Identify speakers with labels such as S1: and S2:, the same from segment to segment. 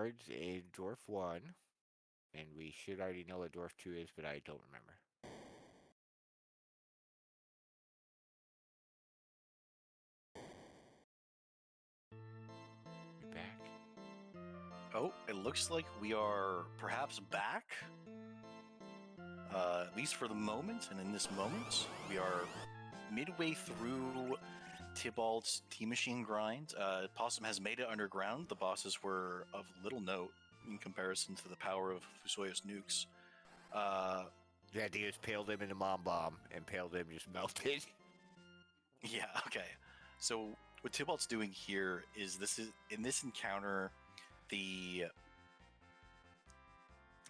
S1: wards in Dwarf 1, and we should already know what Dwarf 2 is, but I don't remember. We back?
S2: Oh, it looks like we are perhaps back. At least for the moment, and in this moment, we are midway through Tybalt's T-Machine grind. Possum has made it underground. The bosses were of little note in comparison to the power of Fusoya's nukes.
S1: The idea is paled him in a mom bomb, and paled him just melted.
S2: Yeah, okay. So what Tybalt's doing here is in this encounter,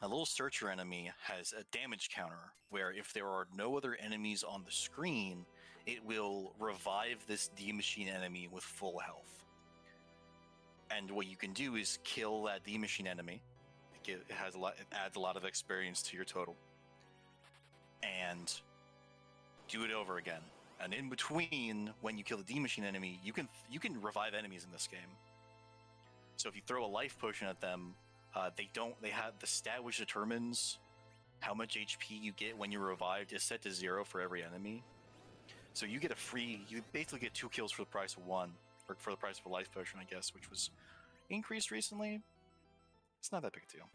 S2: a little searcher enemy has a damage counter where if there are no other enemies on the screen, it will revive this D-Machine enemy with full health. And what you can do is kill that D-Machine enemy. It adds a lot of experience to your total. And do it over again. And in between, when you kill the D-Machine enemy, you can revive enemies in this game. So if you throw a life potion at them, they have the stat which determines how much HP you get when you're revived is set to 0 for every enemy. So you basically get 2 kills for the price of 1, or for the price of a life potion, I guess, which was increased recently. It's not that big a deal.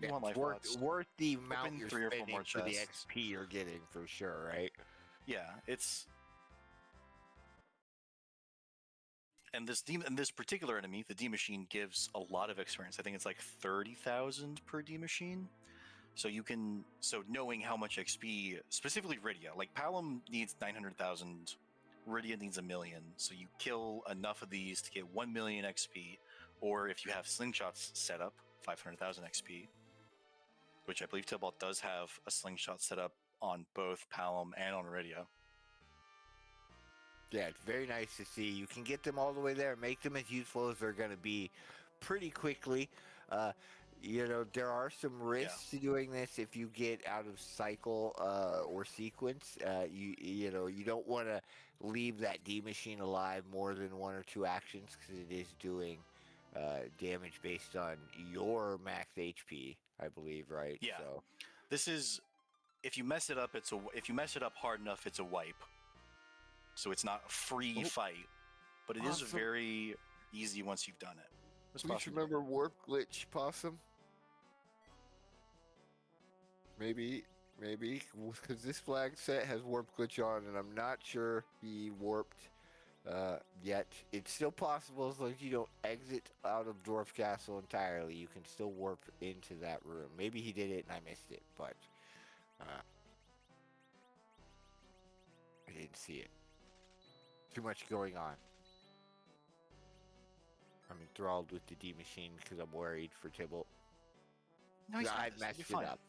S2: You want life pots.
S1: Worth the amount you're
S2: 3 or 4
S1: spending
S2: more
S1: for the
S2: chests.
S1: XP you're getting, for sure, right?
S2: Yeah, it's... And this particular enemy, the D-Machine, gives a lot of experience. I think it's like 30,000 per D-Machine. So knowing how much XP, specifically Rydia, like Palom needs 900,000, Rydia needs 1 million. So you kill enough of these to get 1 million XP, or if you have slingshots set up, 500,000 XP, which I believe Tybalt does have a slingshot set up on both Palom and on Rydia.
S1: Yeah, it's very nice to see. You can get them all the way there, make them as useful as they're going to be pretty quickly. There are some risks to doing this if you get out of cycle or sequence. You don't want to leave that D-Machine alive more than 1 or 2 actions because it is doing damage based on your max HP, I believe, right?
S2: Yeah.
S1: So
S2: this is, if you mess it up, if you mess it up hard enough, it's a wipe. So it's not a free fight, but it is very easy once you've done it.
S1: Please remember warp glitch, Possum. Maybe, because this flag set has warp glitch on, and I'm not sure he warped yet. It's still possible as long as you don't exit out of Dwarf Castle entirely. You can still warp into that room. Maybe he did it and I missed it, but I didn't see it. Too much going on. I'm enthralled with the D-Machine because I'm worried for Tybalt.
S2: No, he's
S1: I messed it up.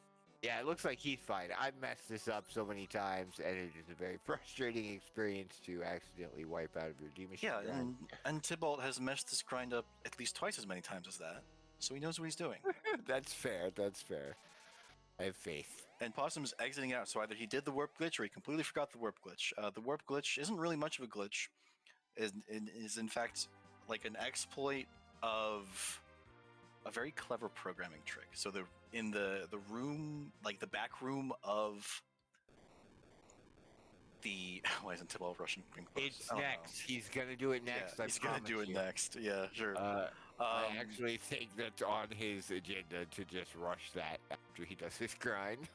S1: Yeah, it looks like he's fine. I've messed this up so many times, and it is a very frustrating experience to accidentally wipe out of your D-Machine.
S2: Yeah, and Tybalt has messed this grind up at least twice as many times as that, so he knows what he's doing.
S1: That's fair. I have faith.
S2: And Possum's exiting out, so either he did the warp glitch or he completely forgot the warp glitch. The warp glitch isn't really much of a glitch. It is in fact like an exploit of a very clever programming trick. So in the room, like the back room of the... Why isn't Tybalt rushing?
S1: It's next. He's going to do it next.
S2: Yeah, he's going to do it next. Yeah, sure.
S1: I actually think that's on his agenda to just rush that after he does his grind.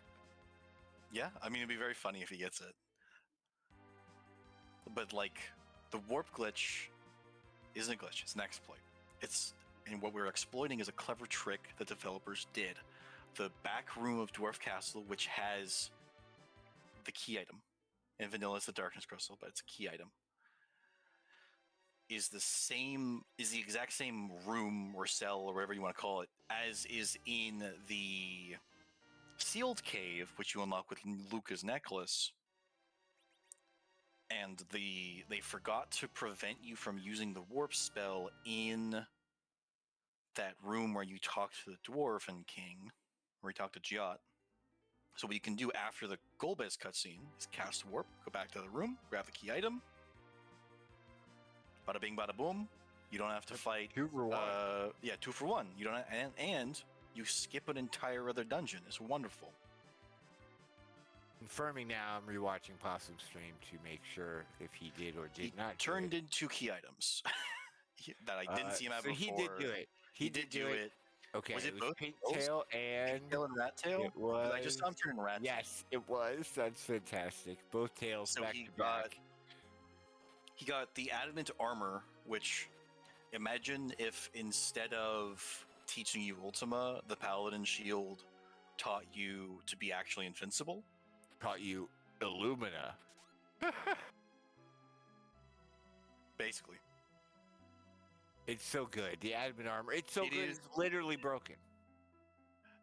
S2: Yeah, I mean, it'd be very funny if he gets it. But, like, the warp glitch isn't a glitch. It's an exploit. And what we're exploiting is a clever trick that developers did. The back room of Dwarf Castle, which has the key item. In vanilla, it's the Darkness Crystal, but it's a key item. Is the exact same room or cell or whatever you want to call it as is in the sealed cave, which you unlock with Luca's necklace. And they forgot to prevent you from using the warp spell in that room where you talk to the dwarf and king, where you talk to Giot. So what you can do after the Golbez cutscene is cast warp, go back to the room, grab the key item, bada bing bada boom, You don't have to fight.
S1: 2 for 1.
S2: Yeah, 2 for 1. You don't and you skip an entire other dungeon. It's wonderful.
S1: Confirming now, I'm rewatching Possum's stream to make sure if he did or did not.
S2: Turned in 2 key items that I didn't see him have
S1: so
S2: before.
S1: he did do it.
S2: He did do it.
S1: Okay,
S2: Was it
S1: was
S2: both
S1: Pink
S2: tails?
S1: Tail and
S2: Pink Tail and Rat Tail?
S1: it was.
S2: I just saw him turning Rat Tail.
S1: Yes, it was. That's fantastic. Both tails
S2: So
S1: back
S2: he
S1: to
S2: got
S1: back.
S2: he got the adamant armor, which imagine if instead of teaching you Ultima, the Paladin shield taught you to be actually invincible.
S1: Taught you Illumina.
S2: Basically.
S1: It's so good. The admin armor. It's so
S2: It
S1: good.
S2: is.
S1: It's literally broken.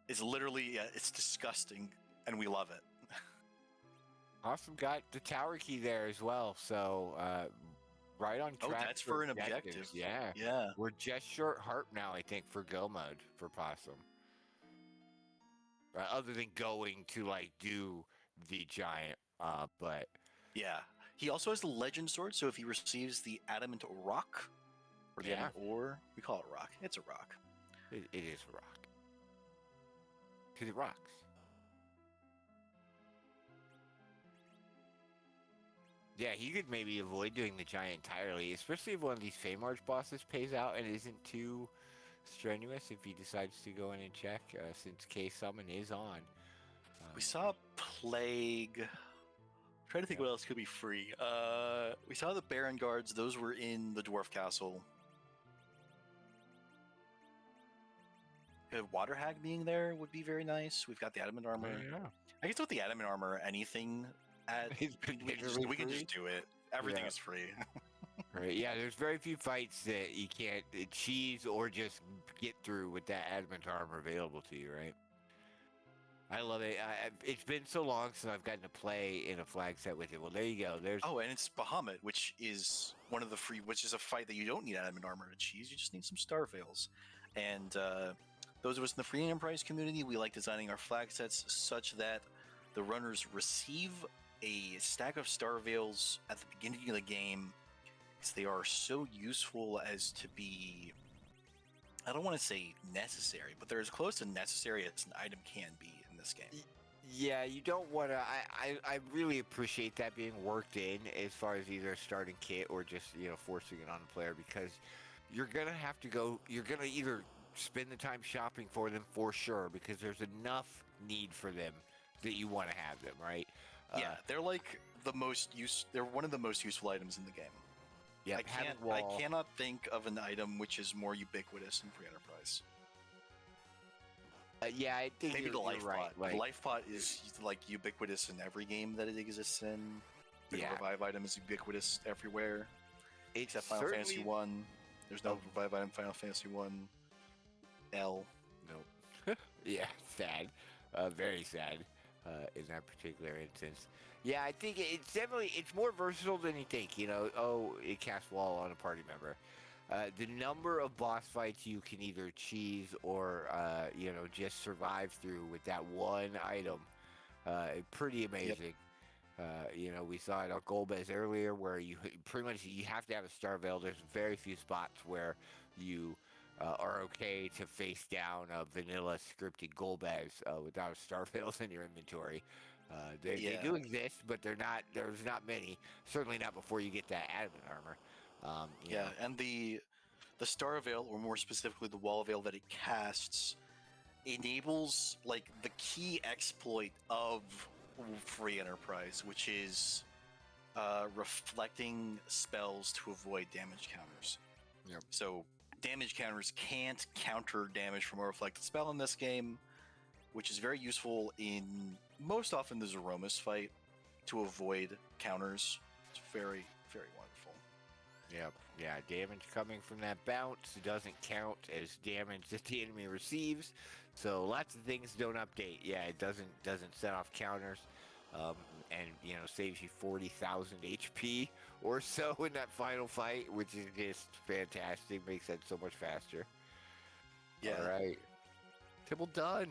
S2: It's literally, it's disgusting, and we love it.
S1: Awesome. Got the tower key there as well. So right on track.
S2: Oh, that's for an
S1: objectives.
S2: objective.
S1: Yeah.
S2: Yeah.
S1: We're just short harp now, I think, for go mode for Possum. Other than going to like do the giant, but
S2: Yeah. He also has the legend sword, so if he receives the adamant rock, or the adamant ore, we call it rock. It's a rock.
S1: it is a rock. Because it rocks. Yeah, he could maybe avoid doing the giant entirely, especially if one of these Fame Arch bosses pays out and isn't too strenuous if he decides to go in and check, since K-Summon is on.
S2: We saw Plague. I'm trying to think what else could be free. We saw the Baron Guards. Those were in the Dwarf Castle. Water Hag being there would be very nice. We've got the Adamant Armor.
S1: Yeah.
S2: I guess with the Adamant Armor, anything we can just do it. Everything is free.
S1: Right. Yeah, there's very few fights that you can't cheese or just get through with that adamant armor available to you, right? I love it. It's been so long since I've gotten to play in a flag set with it. Well, there you go. There's
S2: and it's Bahamut, which is one of the free, which is a fight that you don't need adamant armor to cheese. You just need some star veils. And those of us in the free enterprise community, we like designing our flag sets such that the runners receive a stack of star veils at the beginning of the game. Because they are so useful as to be, I don't want to say necessary, but they're as close to necessary as an item can be in this game.
S1: Yeah, you don't want to. I really appreciate that being worked in as far as either a starting kit or just forcing it on the player, because you're gonna have to go. You're gonna either spend the time shopping for them for sure, because there's enough need for them that you want to have them, right?
S2: Yeah, they're like they're one of the most useful items in the game.
S1: Yeah,
S2: I cannot think of an item which is more ubiquitous in free enterprise.
S1: Yeah, I think
S2: maybe the life
S1: right.
S2: pot.
S1: Like,
S2: the life pot is like ubiquitous in every game that it exists in. The revive item is ubiquitous everywhere, except Final Fantasy 1. There's no revive item in Final Fantasy 1. L.
S1: Nope. Yeah, sad. Very sad in that particular instance. Yeah, I think it's more versatile than you think. It casts wall on a party member. The number of boss fights you can either cheese or just survive through with that one item, pretty amazing. Yep. We saw it on Golbez earlier, where you pretty much you have to have a star veil. There's very few spots where you are okay to face down a vanilla scripted Golbez without star veils in your inventory. They do exist, but there's not many. Certainly not before you get that adamant armor.
S2: And the star veil, or more specifically the wall veil that it casts, enables like the key exploit of free enterprise, which is reflecting spells to avoid damage counters.
S1: Yep.
S2: So damage counters can't counter damage from a reflected spell in this game, which is very useful in most often the Zeromus fight to avoid counters. It's very, very wonderful.
S1: Yep. Yeah, damage coming from that bounce doesn't count as damage that the enemy receives. So lots of things don't update. Yeah, it doesn't set off counters, and saves you 40,000 HP or so in that final fight, which is just fantastic. Makes that so much faster.
S2: Yeah.
S1: All right. Tibble done.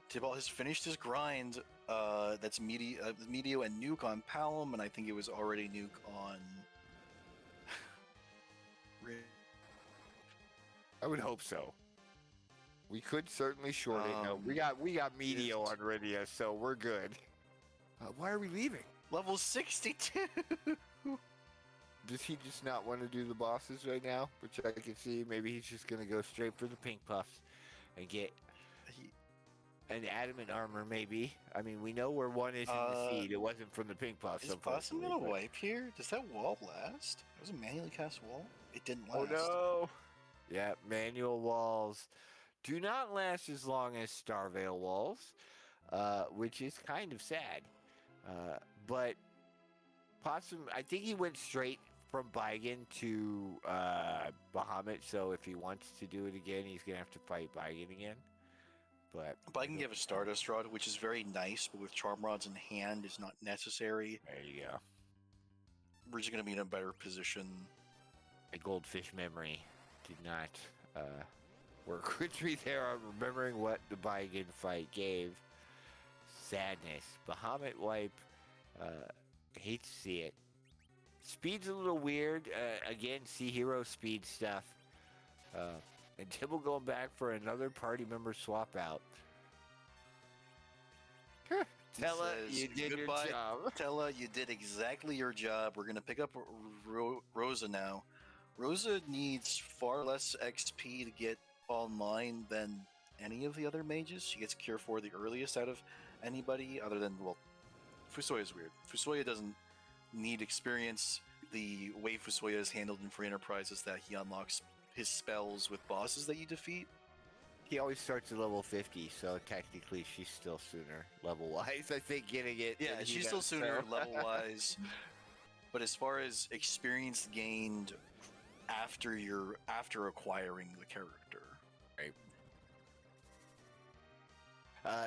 S2: Tibble has finished his grind. That's Medio and Nuke on Palom, and I think it was already Nuke on
S1: I would hope so. We could certainly short it. No, we got Medio on Rydia, so we're good. Why are we leaving?
S2: Level 62.
S1: Does he just not want to do the bosses right now? Which I can see. Maybe he's just gonna go straight for the pink puffs and get an adamant armor. Maybe. I mean, we know where one is in the seed. It wasn't from the pink puffs.
S2: Is Possum gonna wipe here? Does that wall last? It was a manually cast wall. It didn't last.
S1: Oh no! Yeah, manual walls do not last as long as Starvale walls, which is kind of sad. But Possum, I think he went straight from Baigen to Bahamut, so if he wants to do it again, he's going to have to fight Baigen again. But
S2: Baigen gave a Stardust Rod, which is very nice, but with Charm Rods in hand is not necessary.
S1: There you go.
S2: We're just going to be in a better position.
S1: A goldfish memory did not work with me there on remembering what the Baigen fight gave. Sadness. Bahamut wipe. Hate to see it. Speed's a little weird. Again, see hero speed stuff. And Tibble going back for another party member swap out. Tella, you did your job.
S2: Tella, you did exactly your job. We're going to pick up Rosa now. Rosa needs far less XP to get online than any of the other mages. She gets Cure 4 the earliest out of anybody other than, well, Fusoya is weird. Fusoya doesn't need experience. The way Fusoya is handled in Free Enterprise is that he unlocks his spells with bosses that you defeat.
S1: He always starts at level 50, so technically she's still sooner level-wise, I think, getting it.
S2: Yeah, she's still sooner level-wise. But as far as experience gained after acquiring the character.
S1: Right.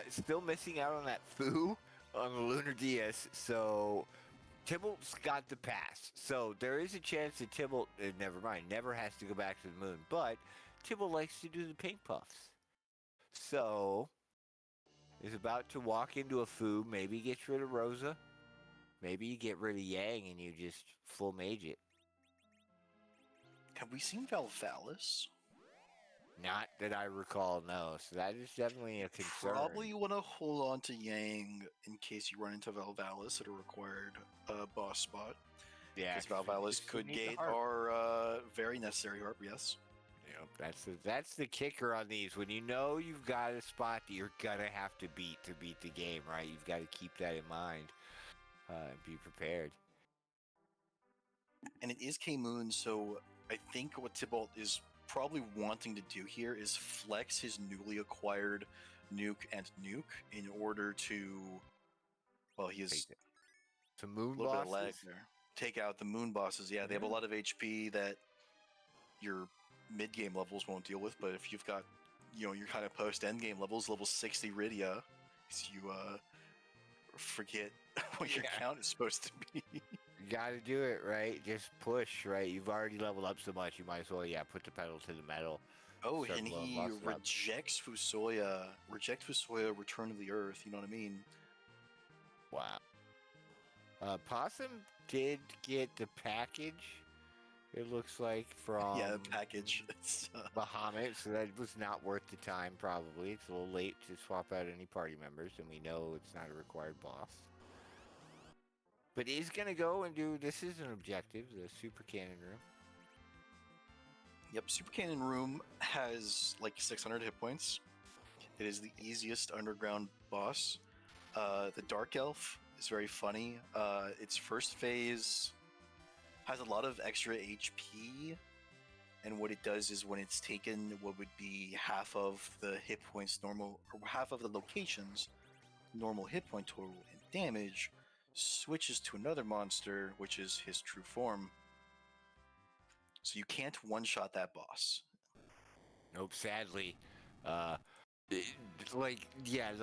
S1: Still missing out on that foo on the Lunar DS, so Tybalt's got the pass. So there is a chance that Tybalt, never has to go back to the moon, but Tybalt likes to do the pink puffs. So is about to walk into a foo, maybe gets rid of Rosa, maybe you get rid of Yang and you just full mage it.
S2: Have we seen Valvalis?
S1: Not that I recall, no. So that is definitely a concern.
S2: Probably want to hold on to Yang in case you run into Valvalis at a required boss spot.
S1: Yeah,
S2: because Valvalis could gate our very necessary harp, yes.
S1: Yep, that's the kicker on these. When you know you've got a spot that you're gonna have to beat the game, right? You've got to keep that in mind and be prepared.
S2: And it is K-Moon, so I think what Tybalt is probably wanting to do here is flex his newly acquired nuke and nuke in order to, well, he has
S1: some moon
S2: a little
S1: bosses.
S2: Bit of lag there. Take out the moon bosses. Yeah, they have a lot of HP that your mid-game levels won't deal with, but if you've got, your kind of post-end-game levels, level 60 Rydia, you forget what your count is supposed to be.
S1: You gotta do it, right? Just push, right? You've already leveled up so much, you might as well, put the pedal to the metal.
S2: Oh, and he rejects Fusoya. Reject Fusoya, Return to the Earth, you know what I mean?
S1: Wow. Possum did get the package, it looks like, from...
S2: Yeah, the package.
S1: Bahamut, so that was not worth the time, probably. It's a little late to swap out any party members, and we know it's not a required boss. But he's going to go and do, this is an objective, the Super Cannon Room.
S2: Yep, Super Cannon Room has like 600 hit points. It is the easiest underground boss. The Dark Elf is very funny. Its first phase has a lot of extra HP, and what it does is when it's taken what would be half of the hit points normal, or half of the location's normal hit point total and damage, switches to another monster, which is his true form. So you can't one-shot that boss.
S1: Nope, sadly. The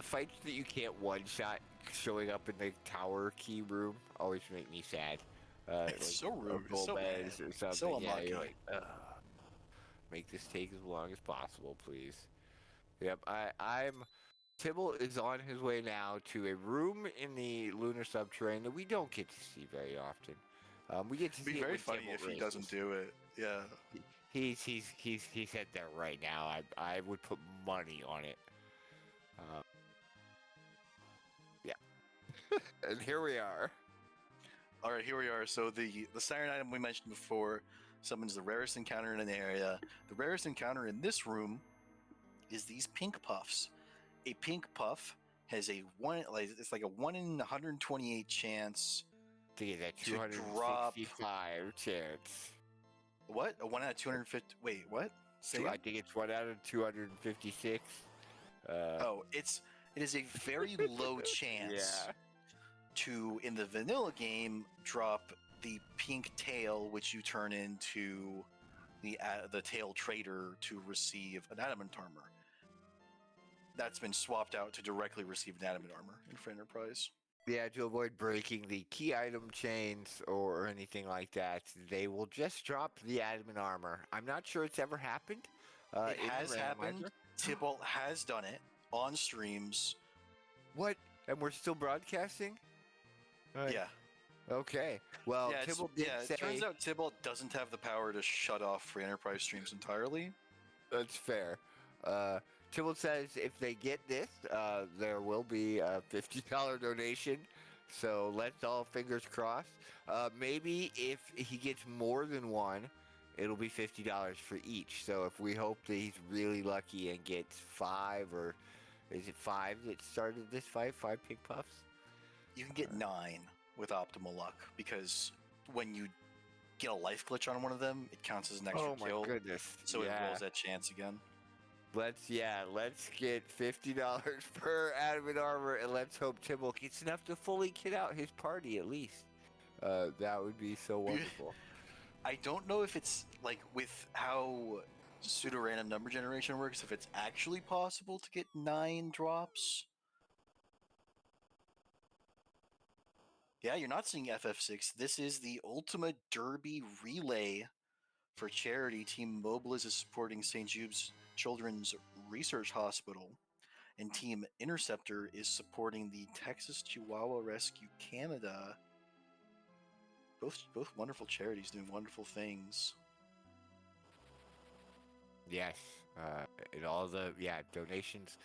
S1: fights that you can't one-shot showing up in the tower key room always make me sad.
S2: It's so rude. It's so bad.
S1: Or something.
S2: So unlucky.
S1: You're like, make this take as long as possible, please. Yep, Tybalt is on his way now to a room in the lunar subterranean that we don't get to see very often. We get to see
S2: It'd be very funny if he doesn't do it. Yeah.
S1: He's at there right now. I would put money on it. Uh, yeah. And here we are.
S2: All right, here we are. So the siren item we mentioned before summons the rarest encounter in an area. The rarest encounter in this room is these pink puffs. A pink puff has a it's like a 1 in 128 chance
S1: To get that
S2: to drop
S1: 265 chance.
S2: what? A 1 out of 250. Wait, what? Say
S1: I think it's 1 out of 256.
S2: it is a very low chance
S1: Yeah.
S2: to, in the vanilla game, drop the pink tail, which you turn into the tail trader to receive an adamant armor. That's been swapped out to directly receive an adamant armor for Enterprise.
S1: Yeah, to avoid breaking the key item chains or anything like that, they will just drop the adamant armor. I'm not sure it's ever happened.
S2: It has happened. Tybalt has done it on streams.
S1: What? And we're still broadcasting?
S2: Yeah.
S1: Okay. Well,
S2: Yeah,
S1: Tybalt did say...
S2: it turns out Tybalt doesn't have the power to shut off free Enterprise streams entirely.
S1: That's fair. Tybalt says if they get this, there will be a $50 donation. So let's all fingers crossed. Maybe if he gets more than one, it'll be $50 for each. So if we hope that he's really lucky and gets 5, or is it 5 that started this fight? 5 pink puffs?
S2: You can get 9 with optimal luck, because when you get a life glitch on one of them, it counts as an extra kill.
S1: Oh my goodness.
S2: So it rolls that chance again.
S1: Let's get $50 per adamant armor, and let's hope Tybalt gets enough to fully kit out his party at least. That would be so wonderful.
S2: I don't know if it's like with how pseudo-random number generation works, if it's actually possible to get 9 drops. Yeah, you're not seeing FF6. This is the Ultima Derby Relay for charity. Team Mobilis is supporting St. Jude's Children's Research Hospital, and Team Interceptor is supporting the Texas Chihuahua Rescue Canada. Both wonderful charities doing wonderful things.
S1: Yes, and all the donations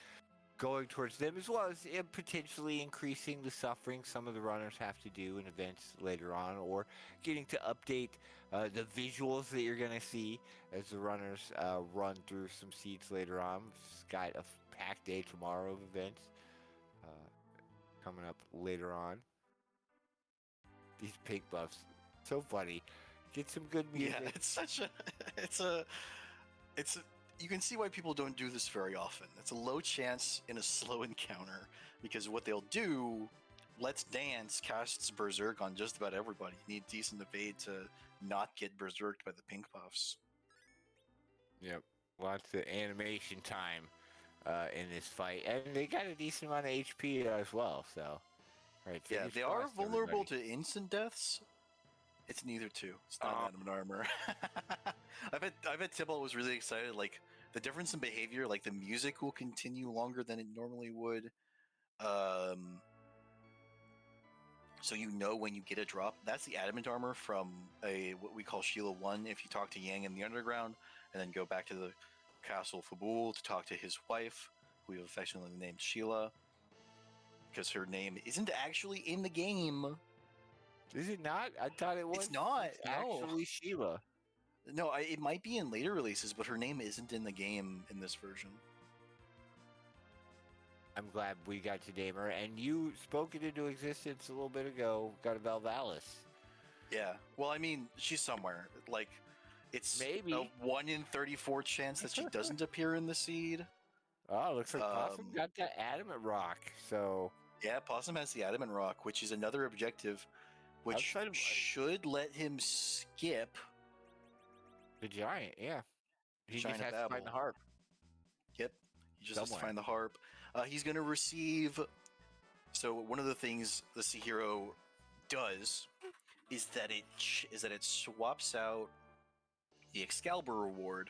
S1: going towards them, as well as potentially increasing the suffering some of the runners have to do in events later on, or getting to update the visuals that you're going to see as the runners run through some seeds later on. We've got a packed day tomorrow of events coming up later on. These pink buffs, so funny. Get some good music.
S2: Yeah, it's such a you can see why people don't do this very often. It's a low chance in a slow encounter, because what they'll do, Let's Dance casts Berserk on just about everybody. You need decent evade to not get berserked by the pink puffs.
S1: Yep, lots of animation time in this fight, and they got a decent amount of HP as well. So, right,
S2: yeah, they are vulnerable to instant deaths. It's neither two. It's not adamant armor. I bet Tybalt was really excited. Like, the difference in behavior, like the music will continue longer than it normally would. So you know when you get a drop. That's the adamant armor from what we call Sheila 1. If you talk to Yang in the underground, and then go back to the Castle Fabul to talk to his wife, who we've affectionately named Sheila, because her name isn't actually in the game.
S1: Is it not? I thought it was.
S2: It's not.
S1: It's actually Sheila.
S2: No, it might be in later releases, but her name isn't in the game in this version.
S1: I'm glad we got to name her, and you spoke it into existence a little bit ago. Got a Valvalis.
S2: Yeah. Well, I mean, she's somewhere. Like, it's
S1: maybe
S2: a 1 in 34 chance that she doesn't appear in the seed.
S1: Oh, looks like Possum got that adamant rock. So
S2: yeah, Possum has the adamant rock, which is another objective, which should let him skip
S1: the giant. Yeah, he
S2: just
S1: has to find the harp.
S2: Yep, he just has to find the harp. He's going to receive. So one of the things the Sea Hero does is that it swaps out the Excalibur reward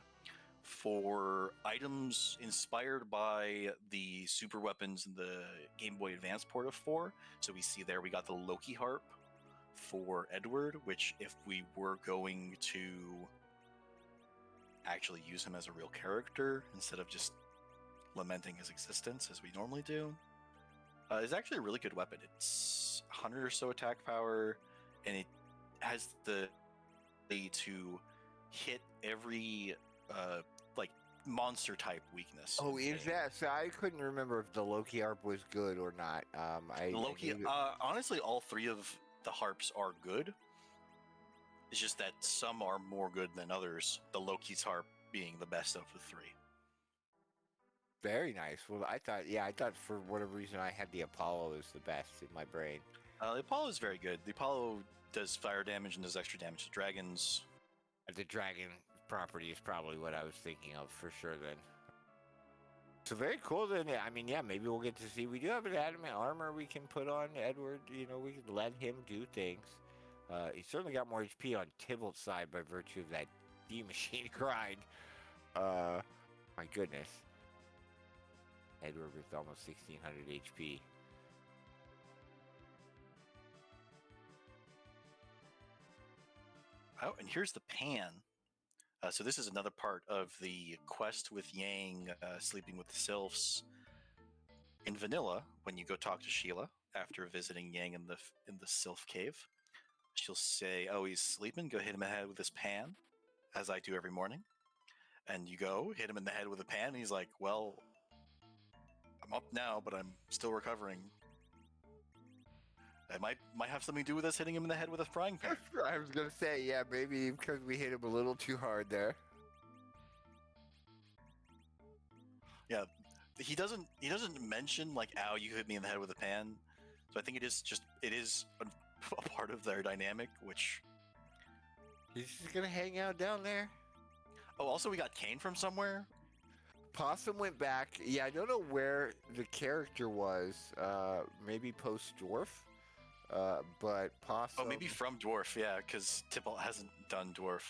S2: for items inspired by the super weapons in the Game Boy Advance port of 4. So we see there we got the Loki harp for Edward, which if we were going to actually use him as a real character instead of just lamenting his existence as we normally do. It's actually a really good weapon. It's 100 or so attack power, and it has the ability to hit every like monster type weakness.
S1: Oh, is that? So I couldn't remember if the Loki harp was good or not.
S2: The Loki? Honestly, all three of the harps are good. It's just that some are more good than others. The Loki's harp being the best of the three.
S1: Very nice. Well, I thought for whatever reason I had the Apollo as the best in my brain.
S2: The Apollo is very good. The Apollo does fire damage and does extra damage to dragons.
S1: The dragon property is probably what I was thinking of for sure then. So very cool then. I mean, yeah, maybe we'll get to see. We do have an adamant armor we can put on Edward. You know, we can let him do things. He's certainly got more HP on Tybalt's side by virtue of that D-machine grind. My goodness. Edward with almost 1600 HP.
S2: Oh, and here's the pan. So this is another part of the quest with Yang sleeping with the sylphs. In vanilla, when you go talk to Sheila after visiting Yang in the sylph cave, she'll say, "Oh, he's sleeping. Go hit him in the head with this pan, as I do every morning." And you go hit him in the head with a pan, and he's like, "Well, I'm up now, but I'm still recovering. It might have something to do with us hitting him in the head with a frying pan."
S1: I was gonna say, yeah, maybe because we hit him a little too hard there.
S2: Yeah, he doesn't mention like, "Ow, you hit me in the head with a pan." So I think it is a part of their dynamic, which
S1: He's just gonna hang out down there.
S2: Oh, also we got Kane from somewhere.
S1: Possum went back. Yeah, I don't know where the character was. Maybe post Dwarf. But Possum.
S2: Oh, maybe from Dwarf, yeah, because Tybalt hasn't done Dwarf.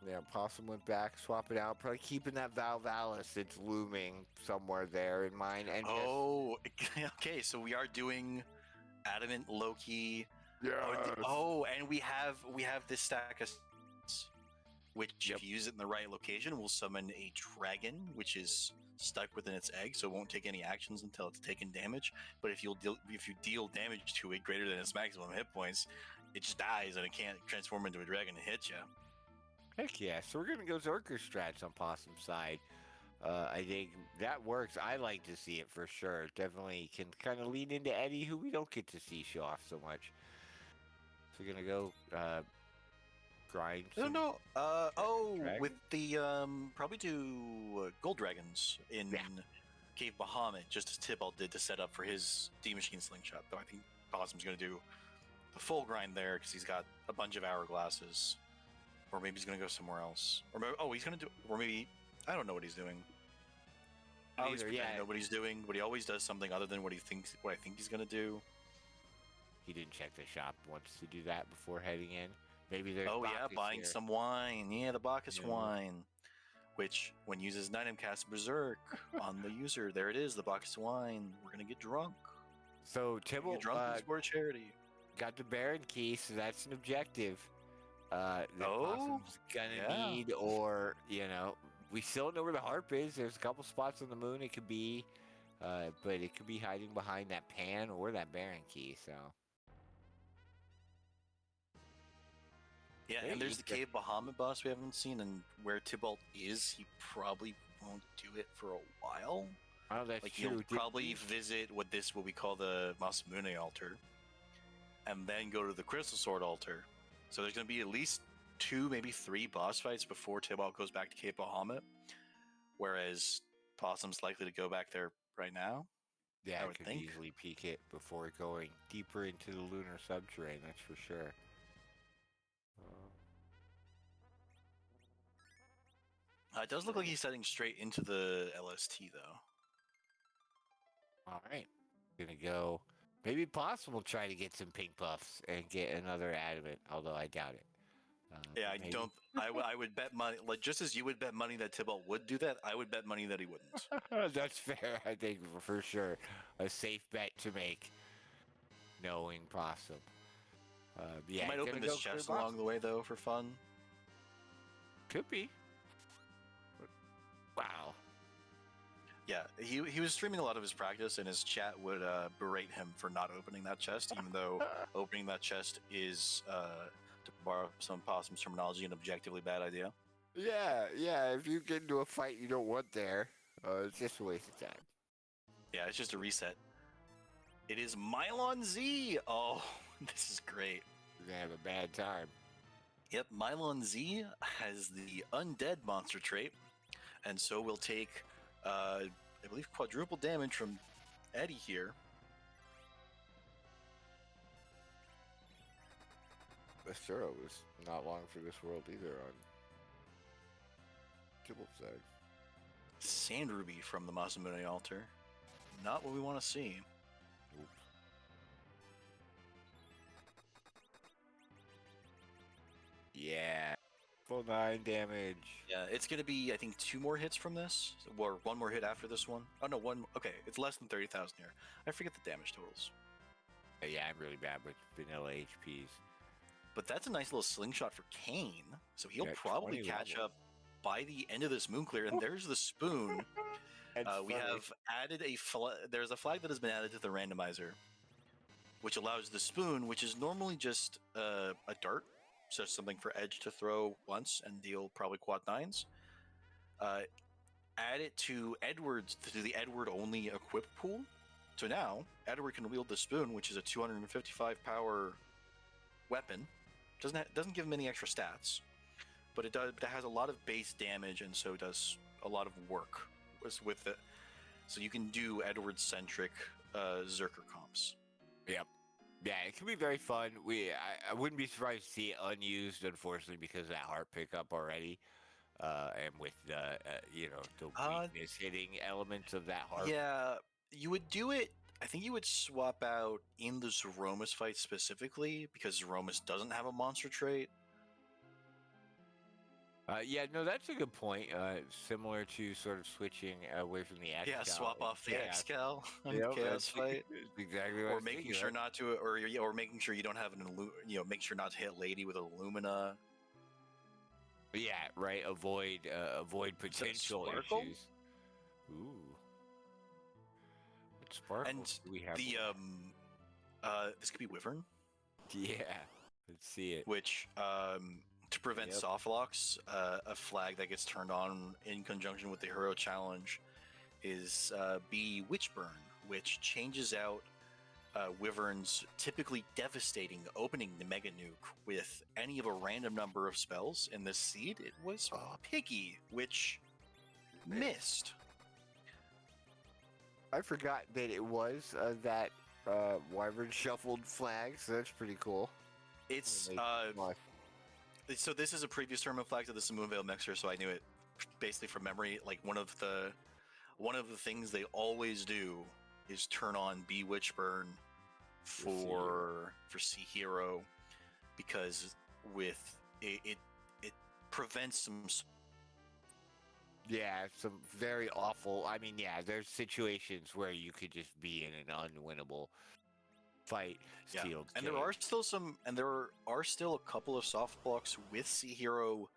S1: Yeah, Possum went back, swap it out, probably keeping that Valvalis that's looming somewhere there in mind. And
S2: okay, so we are doing Adamant Loki.
S1: Yes.
S2: And we have this stack of which if you use it in the right location will summon a dragon, which is stuck within its egg, so it won't take any actions until it's taken damage. But if you deal damage to it greater than its maximum hit points, it just dies and it can't transform into a dragon and hit you.
S1: Heck yeah! So we're gonna go Zerker strats on Possum's side. I think that works. I like to see it for sure. Definitely can kind of lean into Eddie, who we don't get to see show off so much. So we're gonna go grind.
S2: I don't know. With the probably do gold dragons in Cave Bahamut, just as Tybalt did to set up for his D Machine slingshot. Though I think Possum's gonna do the full grind there because he's got a bunch of hourglasses, or maybe he's gonna go somewhere else. Or maybe, he's gonna do, or maybe I don't know what he's doing. I always know what he's doing, but he always does something other than what I think he's gonna do.
S1: He didn't check the shop once to do that before heading in. Maybe there's
S2: buying
S1: here.
S2: Some wine. Yeah, the Bacchus wine, which when used as an item casts Berserk on the user. There it is, the Bacchus wine. We're gonna get drunk.
S1: So Tybalt
S2: support charity.
S1: Got the Baron key, so that's an objective. That Possum's gonna need, or we still don't know where the harp is. There's a couple spots on the moon it could be, but it could be hiding behind that pan or that Baron key. So.
S2: Yeah, and there's the Cave Bahamut boss we haven't seen, and where Tybalt is, he probably won't do it for a while.
S1: Oh, that's true.
S2: He'll probably visit what we call the Masamune altar, and then go to the Crystal Sword altar. So there's going to be at least 2, maybe 3 boss fights before Tybalt goes back to Cave Bahamut, whereas Possum's likely to go back there right now.
S1: Yeah, I could easily peek it before going deeper into the lunar subterranean, that's for sure.
S2: It does look like he's heading straight into the LST, though.
S1: All right. Gonna go. Maybe Possum try to get some pink puffs and get another adamant, although I doubt it.
S2: Don't. I would bet money, like just as you would bet money that Tybalt would do that, I would bet money that he wouldn't.
S1: That's fair, I think, for sure. A safe bet to make, knowing Possum.
S2: He might open this chest along the way, though, for fun.
S1: Could be. Wow.
S2: Yeah, he was streaming a lot of his practice, and his chat would berate him for not opening that chest, even though opening that chest is, to borrow some Possum's terminology, an objectively bad idea.
S1: Yeah, yeah. If you get into a fight you don't want there, it's just a waste of time.
S2: Yeah, it's just a reset. It is Mylon Z! Oh, this is great.
S1: You're gonna have a bad time.
S2: Yep, Mylon Z has the undead monster trait, and so we'll take, I believe, quadruple damage from Eddie here.
S1: Astero was not long for this world either on Kibble's side.
S2: Sand Ruby from the Masamune altar. Not what we want to see.
S1: Oops. Yeah. Full 9 damage.
S2: Yeah, it's going to be, I think, 2 more hits from this, or 1 more hit after this one. Oh, no, 1. Okay, it's less than 30,000 here. I forget the damage totals.
S1: Yeah, I'm really bad with vanilla HPs.
S2: But that's a nice little slingshot for Kane, so he'll
S1: Yeah,
S2: probably
S1: 20
S2: catch
S1: level.
S2: up by the end of this moon clear. And there's the spoon. We
S1: funny.
S2: have added there's a flag that has been added to the randomizer, which allows the spoon, which is normally just a dart, so something for Edge to throw once and deal probably quad 9s. Add it to Edward's, to the Edward only equip pool. So now Edward can wield the spoon, which is a 255 power weapon. Doesn't give him any extra stats, but it has a lot of base damage, and so does a lot of work with it. So you can do Edward centric Zerker comps.
S1: Yep. Yeah, it can be very fun. I wouldn't be surprised to see it unused, unfortunately, because of that heart pickup already. And with the the weakness hitting elements of that heart.
S2: Yeah, you would do it. I think you would swap out in the Zeromus fight specifically, because Zeromus doesn't have a monster trait.
S1: Yeah, no, that's a good point. Similar to sort of switching away from the X.
S2: Yeah, swap off the X-Cal on
S1: Yep,
S2: the Chaos fight.
S1: Exactly what
S2: Or making sure not to, or making sure you don't have make sure not to hit Lady with Illumina.
S1: Yeah, right. Avoid potential issues. Ooh. What sparkle
S2: And
S1: do we have?
S2: The this could be Wyvern.
S1: Yeah, let's see it.
S2: Which to prevent soft locks, a flag that gets turned on in conjunction with the hero challenge is B Witchburn, which changes out Wyvern's typically devastating opening the Mega Nuke with any of a random number of spells. In this seed, it was Piggy, which missed.
S1: I forgot that it was that Wyvern shuffled flag, so that's pretty cool.
S2: It's so this is a previous tournament flag, so this is a Moonveil Mixer, so I knew it basically from memory. Like one of the things they always do is turn on B Witchburn for C Hero, because with it prevents some.
S1: Yeah, some very awful. I mean, yeah, there's situations where you could just be in an unwinnable fight. Sealed
S2: and there are still a couple of soft blocks with C Hero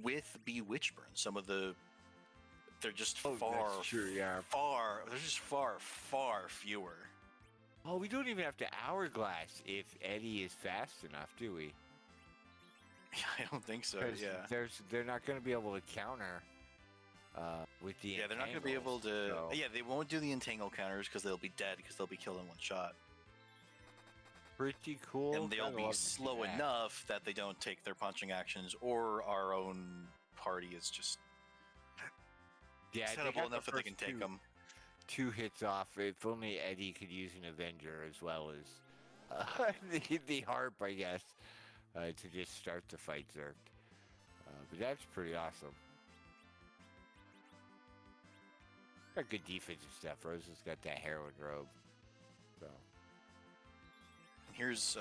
S2: with B Witchburn. Some of the they're just far fewer.
S1: Oh, we don't even have to hourglass if Eddie is fast enough, do we?
S2: I don't think so. Yeah,
S1: they're not going to be able to counter with the
S2: they're not going to be able to.
S1: So.
S2: Yeah, they won't do the entangle counters because they'll be dead, because they'll be killed in one shot.
S1: Pretty cool.
S2: And they'll be slow enough that they don't take their punching actions, or our own party is just setable enough that they can take them.
S1: 2 hits off. If only Eddie could use an Avenger as well as the harp, I guess, to just start the fight Zerk. But that's pretty awesome. Got good defensive stuff. Rose has got that heroin robe. So
S2: here's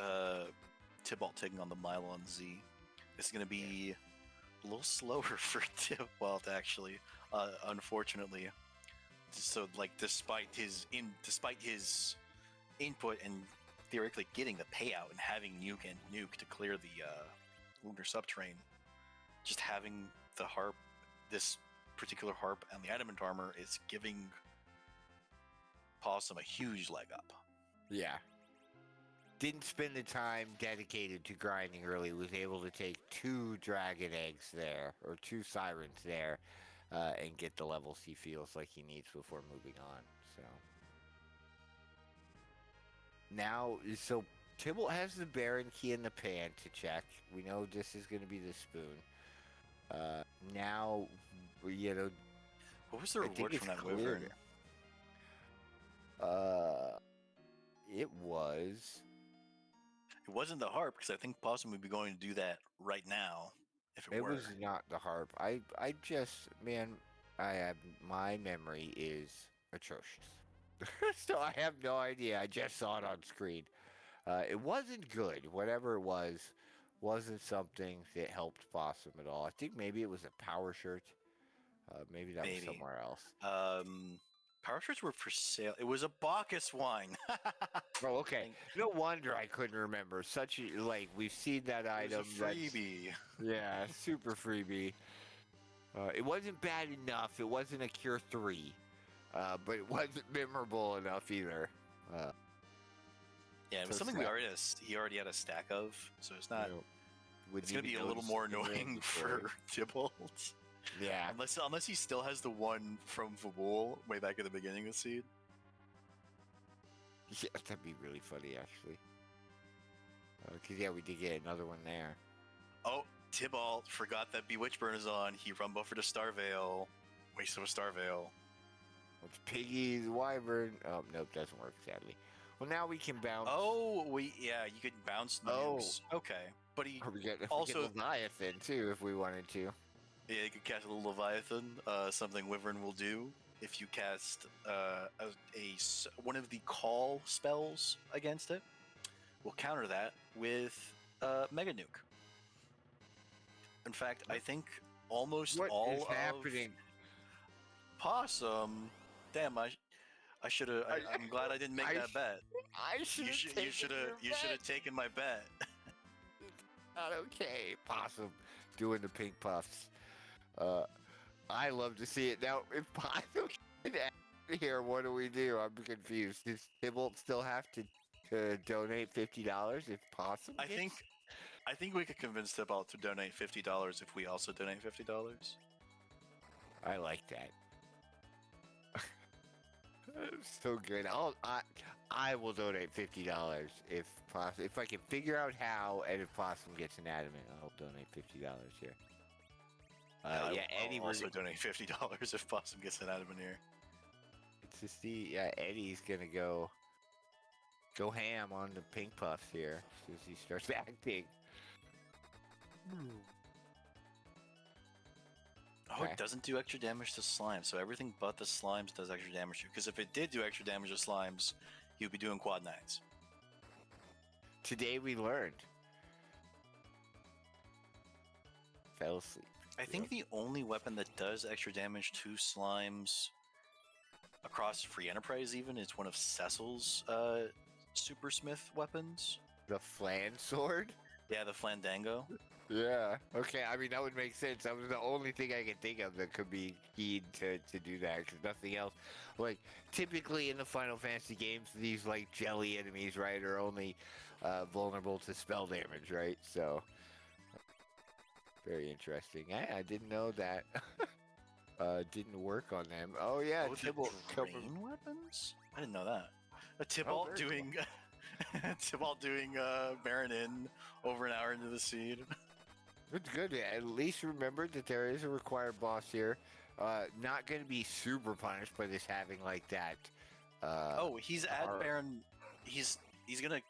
S2: Tybalt taking on the Mylon Z. This is going to be a little slower for Tybalt, actually, unfortunately. So, like, despite his input and theoretically getting the payout and having Nuke to clear the lunar subterrane, just having the harp this particular harp and the adamant armor is giving Possum a huge leg up.
S1: Yeah. Didn't spend the time dedicated to grinding early. Was able to take 2 dragon eggs there, or 2 sirens there, and get the levels he feels like he needs before moving on. So now, so Tybalt has the Baron key in the pan to check. We know this is going to be the spoon. Now, you know,
S2: What was the reward from that
S1: clear.
S2: wyvern?
S1: It was.
S2: It wasn't the harp, because I think Possum would be going to do that right now if it were.
S1: It was not the harp. I just, man, my memory is atrocious. So I have no idea. I just saw it on screen. It wasn't good. Whatever it was, wasn't something that helped Possum at all. I think maybe it was a power shirt. Maybe that was somewhere else.
S2: Power shirts were for sale. It was a Bacchus wine.
S1: Oh, okay. No wonder I couldn't remember. Such a, like, we've seen that item.
S2: It was a freebie.
S1: Yeah, super freebie. It wasn't bad enough. It wasn't a Cure 3. But it wasn't memorable enough either.
S2: Yeah, it was something he already had a stack of, so it's not. It's going to be a little more annoying for Tybalt.
S1: Yeah.
S2: Unless he still has the one from Vabul way back at the beginning of the seed.
S1: Yeah, that'd be really funny, actually. Because, yeah, we did get another one there.
S2: Oh, Tybalt forgot that Bewitch Burn is on. He run buffered a Star Veil. Wasted a Star Veil.
S1: It's Piggy's Wyvern. Oh, nope, doesn't work, sadly. Well, now we can bounce.
S2: Oh, yeah, you could bounce nukes. Okay. But he
S1: we get
S2: also...
S1: Leviathan, too, if we wanted to.
S2: Yeah, you could cast a little Leviathan, something Wyvern will do. If you cast one of the call spells against it, we'll counter that with Mega Nuke. In fact, I think almost all
S1: is happening?
S2: Possum. Damn, I should have. I'm glad I didn't make that bet.
S1: You should
S2: have taken my bet.
S1: Not okay, Possum doing the pink puffs. I love to see it now. If Possum get here, what do we do? I'm confused. Does Tybalt still have to donate $50 if Possum?
S2: I think we could convince Tybalt to donate $50 if we also donate $50.
S1: I like that. So good. I will donate $50 if I can figure out how, and if Possum gets an adamant, I'll donate $50 here.
S2: Eddie will also donate $50 if Possum gets an adamant here.
S1: It's just Eddie's gonna go ham on the pink puffs here as he starts acting.
S2: Oh, it doesn't do extra damage to slime, so everything but the slimes does extra damage to you. Because if it did do extra damage to slimes, he would be doing quad 9s.
S1: Today we learned. Fell asleep.
S2: I think the only weapon that does extra damage to slimes across Free Enterprise even is one of Cecil's Super Smith weapons.
S1: The Flan Sword?
S2: Yeah, the Flandango.
S1: Yeah. Okay. I mean, that would make sense. That was the only thing I could think of that could be keyed to do that. Because nothing else. Like typically in the Final Fantasy games, these like jelly enemies, right, are only vulnerable to spell damage, right? So very interesting. I didn't know that. Didn't work on them. Oh yeah,
S2: Tybalt drain weapons. I didn't know that. Tybalt doing. Cool. Tybalt doing Baron in over an hour into the seed.
S1: It's good. At least remember that there is a required boss here. Not going to be super punished by this having like that.
S2: He's at Baron. He's gonna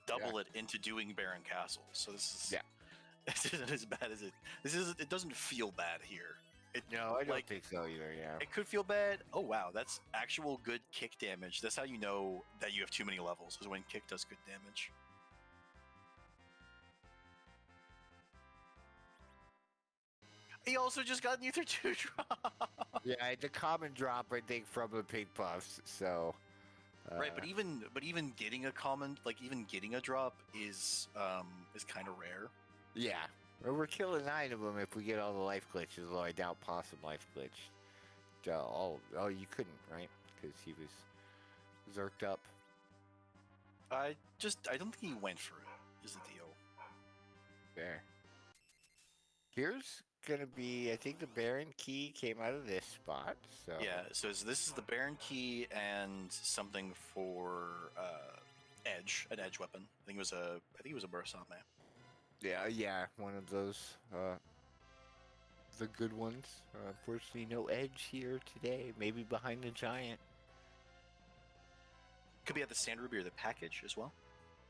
S2: double it into doing Baron Castle. So this is This isn't as bad as it. It doesn't feel bad here.
S1: No, I don't think so either. Yeah.
S2: It could feel bad. Oh wow, that's actual good kick damage. That's how you know that you have too many levels. Is when kick does good damage. He also just got an Ether 2 drop.
S1: Yeah, the common drop, I think, from the pink puffs. So.
S2: Right, but even getting a common, like even getting a drop is kind of rare.
S1: Yeah, Well, we're killing 9 of them if we get all the life glitches, although I doubt Possum life glitched. Oh, you couldn't, right? Because he was zerked up.
S2: I don't think he went for it, is the deal.
S1: There. Here's gonna be, I think the Baron key came out of this spot, so...
S2: Yeah, so this is the Baron key and something for an edge weapon. I think it was a Burasame.
S1: Yeah, one of those, the good ones. Unfortunately, no edge here today. Maybe behind the giant.
S2: Could be at the Sand Ruby or the package as well.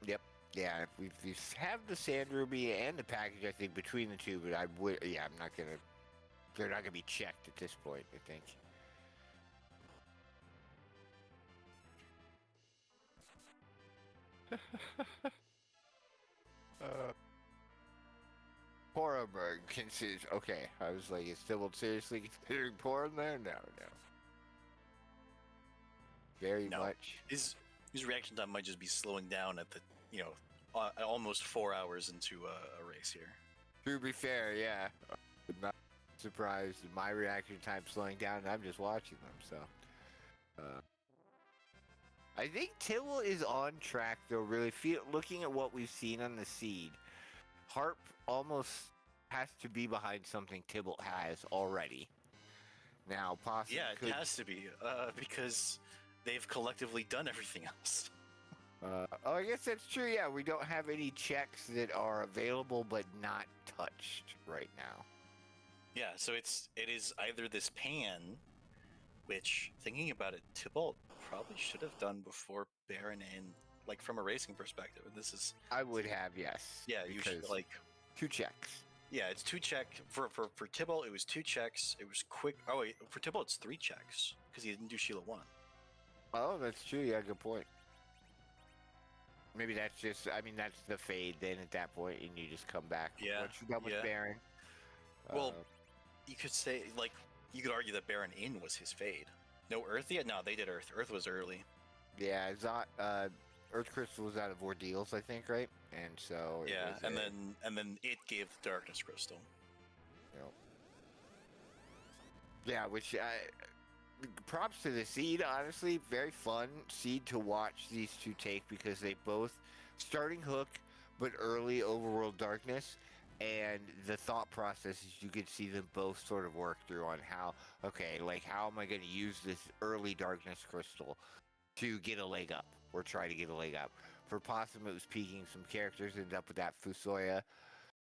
S1: Yep. Yeah, we have the Sand Ruby and the package, I think, between the two, but I'm not gonna... They're not gonna be checked at this point, I think. Porum considers... Okay, I was like, is Tybalt seriously considering Porum there? No. Very much.
S2: His reaction time might just be slowing down at the, almost 4 hours into a race here.
S1: To be fair, yeah. I'm not surprised at my reaction time slowing down, and I'm just watching them, so... I think Tybalt is on track, though, really. Looking at what we've seen on the seed, Harp almost has to be behind something Tybalt has already. Now, possibly...
S2: Yeah, it has to be, because they've collectively done everything else.
S1: I guess that's true, yeah. We don't have any checks that are available but not touched right now.
S2: Yeah, so it is either this pan, which, thinking about it, Tybalt probably should have done before Baron in, like, from a racing perspective. And this is...
S1: I would have, yes.
S2: Yeah, you should, like...
S1: 2 checks.
S2: Yeah, it's 2 check. For Tybalt, it was 2 checks. It was quick. Oh, wait, for Tybalt, it's 3 checks, because he didn't do Sheila 1.
S1: Oh, that's true, yeah, good point. Maybe that's just, that's the fade then at that point, and you just come back.
S2: Yeah.
S1: Once you're done with Baron.
S2: Well, you could say, like, you could argue that Baron in was his fade. No Earth yet? No, they did Earth. Earth was early.
S1: Yeah, Earth Crystal was out of Ordeals, I think, right? And so...
S2: and then it gave the Darkness Crystal.
S1: Yeah, which... props to the seed, honestly. Very fun seed to watch these two take, because they both starting hook, but early overworld darkness, and the thought processes you could see them both sort of work through on how am I going to use this early darkness crystal to get a leg up or try to get a leg up. For Possum, it was peaking some characters, ended up with that Fusoya,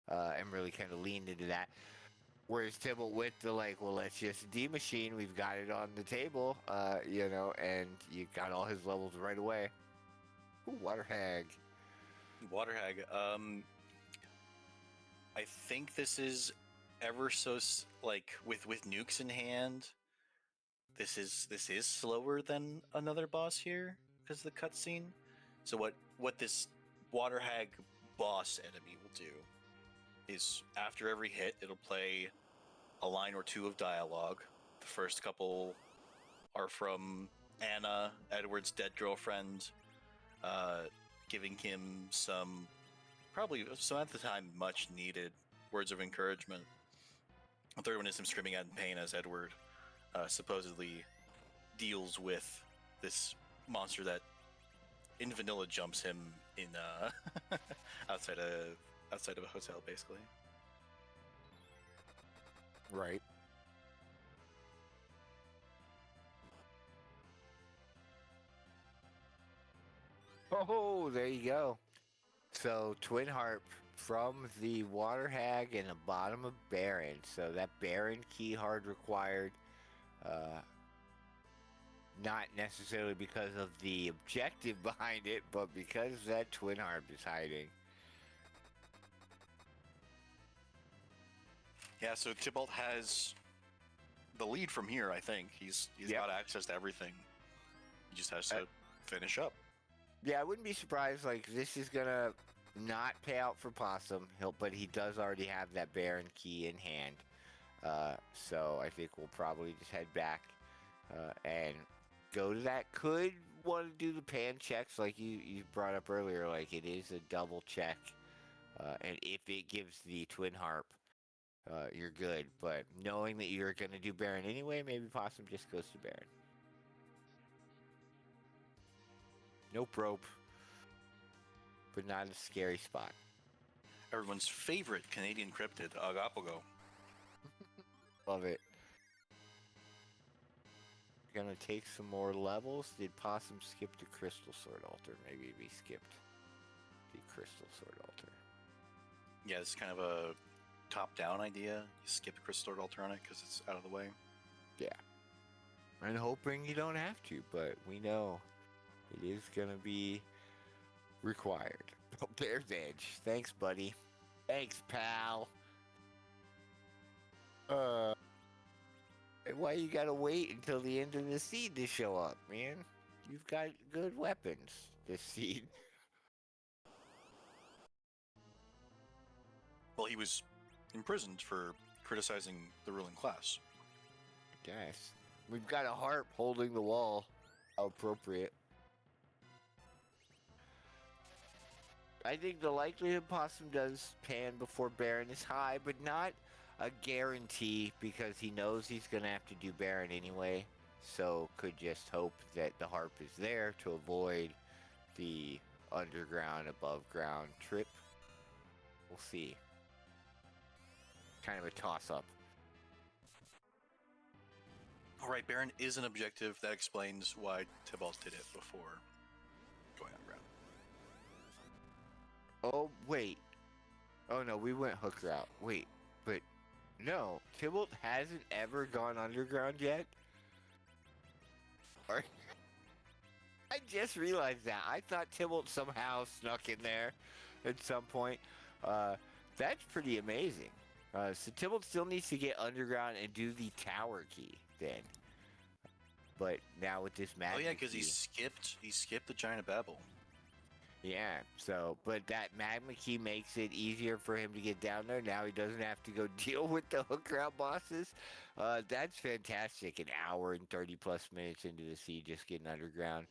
S1: and really kind of leaned into that. Whereas Tybalt with the, let's just D-machine, we've got it on the table, and you got all his levels right away. Ooh, Water Hag.
S2: I think this is ever so, with nukes in hand, this is slower than another boss here, because of the cutscene. So what this Water Hag boss enemy will do is, after every hit, it'll play a line or 2 of dialogue. The first couple are from Anna, Edward's dead girlfriend, giving him some at the time, much needed words of encouragement. The third one is him screaming out in pain as Edward supposedly deals with this monster that in vanilla jumps him in outside of a hotel, basically.
S1: Right. Oh, there you go. So, Twin Harp from the Water Hag and the bottom of Baron. So that Baron key hard required. Not necessarily because of the objective behind it, but because that Twin Harp is hiding.
S2: Yeah, so Tybalt has the lead from here, I think. He's got access to everything. He just has to finish up.
S1: Yeah, I wouldn't be surprised, this is gonna not pay out for Possum, but he does already have that Baron key in hand. So I think we'll probably just head back and go to that. Could want to do the pan checks like you brought up earlier, it is a double check. And if it gives the twin harp, you're good. But knowing that you're going to do Baron anyway, maybe Possum just goes to Baron. Nope rope, but not a scary spot.
S2: Everyone's favorite Canadian cryptid, Agapago.
S1: Love it. Gonna take some more levels. Did Possum skip the Crystal Sword Altar? Maybe we skipped the Crystal Sword Altar.
S2: Yeah, it's kind of a top-down idea. You skip the Crystal Sword Altar on it because it's out of the way.
S1: Yeah. And hoping you don't have to, but we know it is gonna be required. Oh, Bear's Edge. Thanks, buddy. Thanks, pal. Why you gotta wait until the end of the seed to show up, man? You've got good weapons this seed.
S2: Well, he was imprisoned for criticizing the ruling class.
S1: Guess. We've got a harp holding the wall. How appropriate. I think the likelihood Possum does pan before Baron is high, but not a guarantee because he knows he's going to have to do Baron anyway. So could just hope that the harp is there to avoid the underground, above ground trip. We'll see. Kind of a toss-up.
S2: Alright, Baron is an objective. That explains why Tybalt did it before going underground.
S1: Oh, wait. Oh, no, we went hook route. Wait, but no, Tybalt hasn't ever gone underground yet? Or... I just realized that. I thought Tybalt somehow snuck in there at some point. That's pretty amazing. So Tybalt still needs to get underground and do the tower key then. But now with this magic
S2: Oh yeah, because
S1: key,
S2: he skipped the Giant of Babel.
S1: yeah, so, but that magma key makes it easier for him to get down there. Now he doesn't have to go deal with the hook route bosses. That's fantastic. An hour and 30 plus minutes into the sea, just getting underground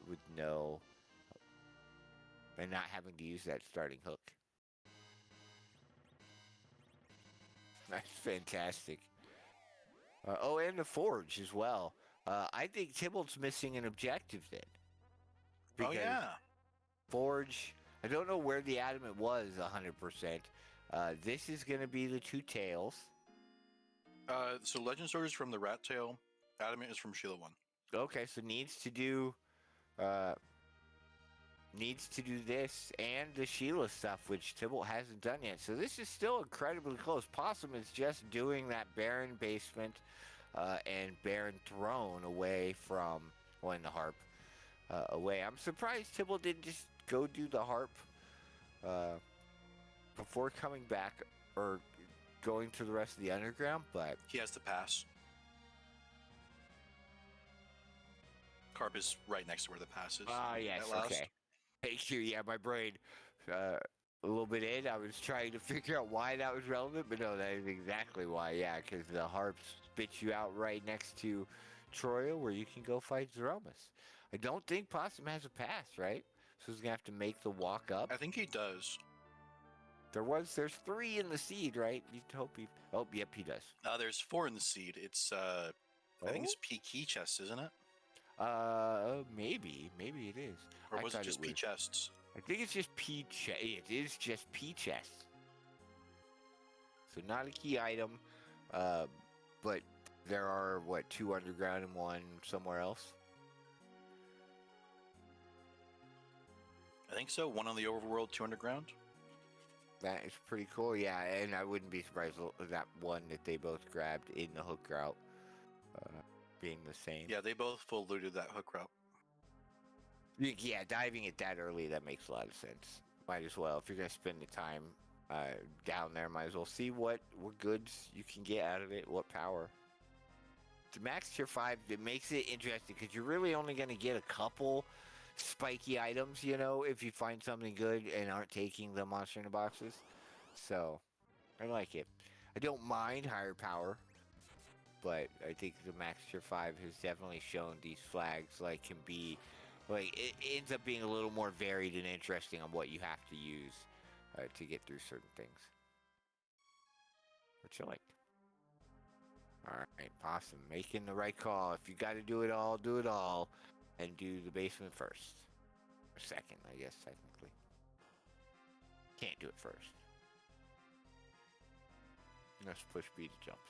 S1: with no, and not having to use that starting hook. That's fantastic. Oh, and the forge as well. I think Tybalt's missing an objective then.
S2: Oh yeah.
S1: Forge, I don't know where the adamant was 100%. This is going to be the two tails.
S2: So Legend Sword is from the Rat Tail. Adamant is from Sheila 1.
S1: Okay, so needs to do this and the Sheila stuff, which Tybalt hasn't done yet. So this is still incredibly close. Possum is just doing that Baron basement and Baron throne away from, well, in the harp away. I'm surprised Tybalt didn't just go do the harp before coming back or going to the rest of the underground, but
S2: He has to pass. Carp is right next to where the pass is.
S1: ah, yes,
S2: at last.
S1: okay. Thank you. Yeah, my brain a little bit in. I was trying to figure out why that was relevant, but no, that is exactly why. Yeah, because the harp spits you out right next to Troya, where you can go fight Zeromus. I don't think Possum has a pass, right? So he's gonna have to make the walk up.
S2: I think he does.
S1: There's 3 in the seed, right? You'd hope he. Oh, yep, he does.
S2: There's 4 in the seed. It's I think it's P key chest, isn't it?
S1: Maybe it is.
S2: Or
S1: I
S2: was it
S1: thought
S2: just P chests?
S1: I think it's just P chest. It is just P chests. So not a key item, but there are what 2 underground and 1 somewhere else.
S2: I think so. 1 on the overworld, 2 underground.
S1: That is pretty cool, yeah. And I wouldn't be surprised with that one that they both grabbed in the hook route being the same.
S2: Yeah, they both full looted that hook route.
S1: Yeah, diving it that early, that makes a lot of sense. Might as well. If you're going to spend the time down there, might as well see what goods you can get out of it, what power. The max tier 5, it makes it interesting because you're really only going to get a couple spiky items, you know, if you find something good and aren't taking the monster in the boxes. So, I like it. I don't mind higher power, but I think the max tier 5 has definitely shown these flags can be, it ends up being a little more varied and interesting on what you have to use to get through certain things. What you like? All right, Possum, making the right call. If you got to do it all, and do the basement first. Or second, I guess, technically. Can't do it first. Let's push B to jumps.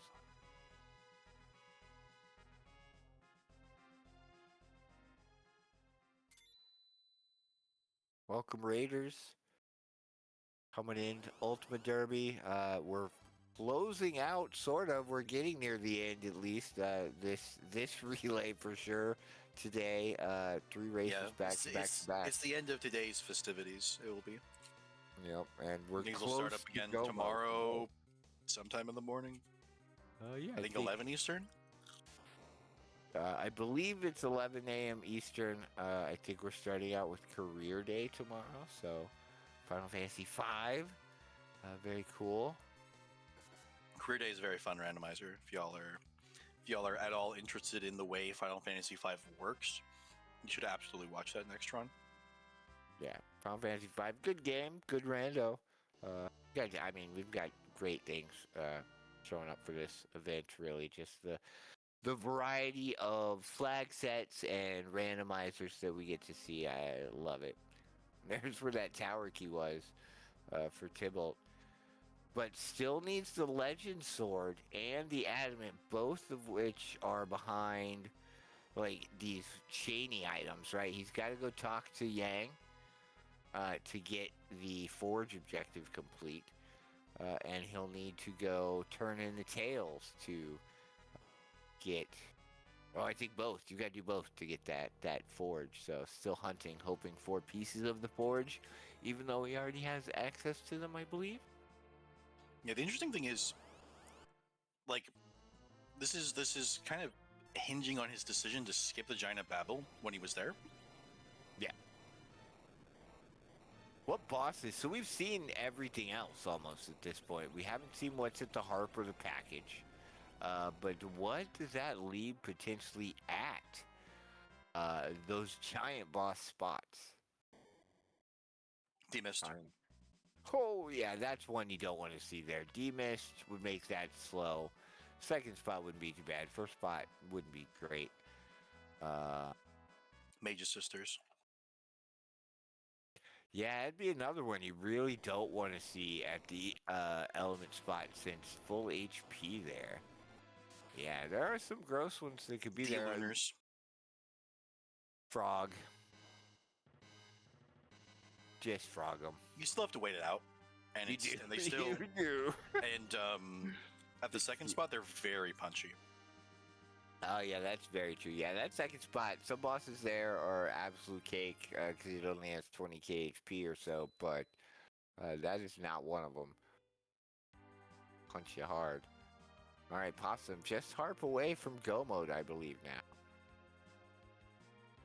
S1: Welcome, Raiders. Coming in to Ultima Derby. We're closing out, sort of. We're getting near the end, at least. This relay for sure today. 3 races back to back.
S2: It's the end of today's festivities. It will be.
S1: Yep, and we're
S2: These
S1: close
S2: will start up
S1: to
S2: again
S1: go
S2: tomorrow,
S1: mode.
S2: sometime in the morning.
S1: Yeah,
S2: I think 11 Eastern.
S1: I believe it's 11 a.m. Eastern. I think we're starting out with Career Day tomorrow, so Final Fantasy V. Very cool.
S2: Career Day is a very fun randomizer. If y'all are at all interested in the way Final Fantasy V works, you should absolutely watch that next run.
S1: Yeah, Final Fantasy V, good game, good rando. We've got great things showing up for this event. Really, just the variety of flag sets and randomizers that we get to see. I love it. There's where that tower key was for Tybalt. But still needs the Legend Sword and the Adamant, both of which are behind like these chainy items, right? He's got to go talk to Yang to get the Forge objective complete. And he'll need to go turn in the tails to get... Oh, I think both. You got to do both to get that Forge. So still hunting, hoping for pieces of the Forge, even though he already has access to them, I believe.
S2: Yeah, the interesting thing is, like, this is kind of hinging on his decision to skip the Giant of Babel when he was there.
S1: Yeah. What bosses? So we've seen everything else almost at this point. We haven't seen what's at the harp or the package. But what does that lead potentially at those giant boss spots?
S2: Demist.
S1: Oh, yeah, that's one you don't want to see there. Demist would make that slow. Second spot wouldn't be too bad. First spot wouldn't be great.
S2: Mage's Sisters.
S1: Yeah, it'd be another one you really don't want to see at the element spot since full HP there. Yeah, there are some gross ones that could be there.
S2: Lunars.
S1: Frog. Just frog them.
S2: You still have to wait it out, and
S1: You do.
S2: and they still
S1: You do.
S2: and at the second spot they're very punchy.
S1: Oh yeah, that's very true. Yeah, that second spot, some bosses there are absolute cake because it only has 20k HP or so, but that is not one of them. Punch you hard. All right, Possum, just harp away from go mode, I believe now.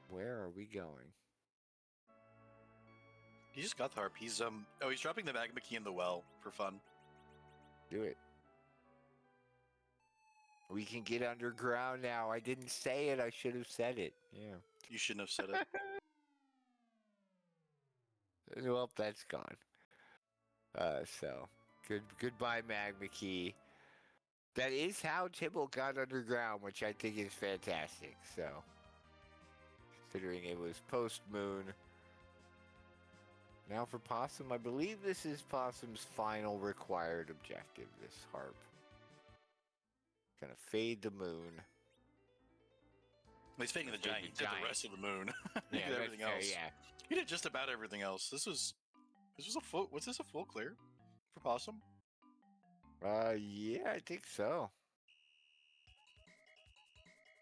S1: Where are we going?
S2: He just got the harp. He's he's dropping the magma key in the well for fun.
S1: Do it. We can get underground now. I didn't say it. I should have said it. Yeah.
S2: You shouldn't have said it.
S1: Well, that's gone. So goodbye, magma key. That is how Tybalt got underground, which I think is fantastic. So, considering it was post-moon. Now for Possum, I believe this is Possum's final required objective, this harp. Gonna fade the moon.
S2: He's fading the giant. He did the rest of the moon. He
S1: Yeah,
S2: did everything else.
S1: yeah.
S2: He did just about everything else. Was this a full clear for Possum?
S1: Yeah, I think so.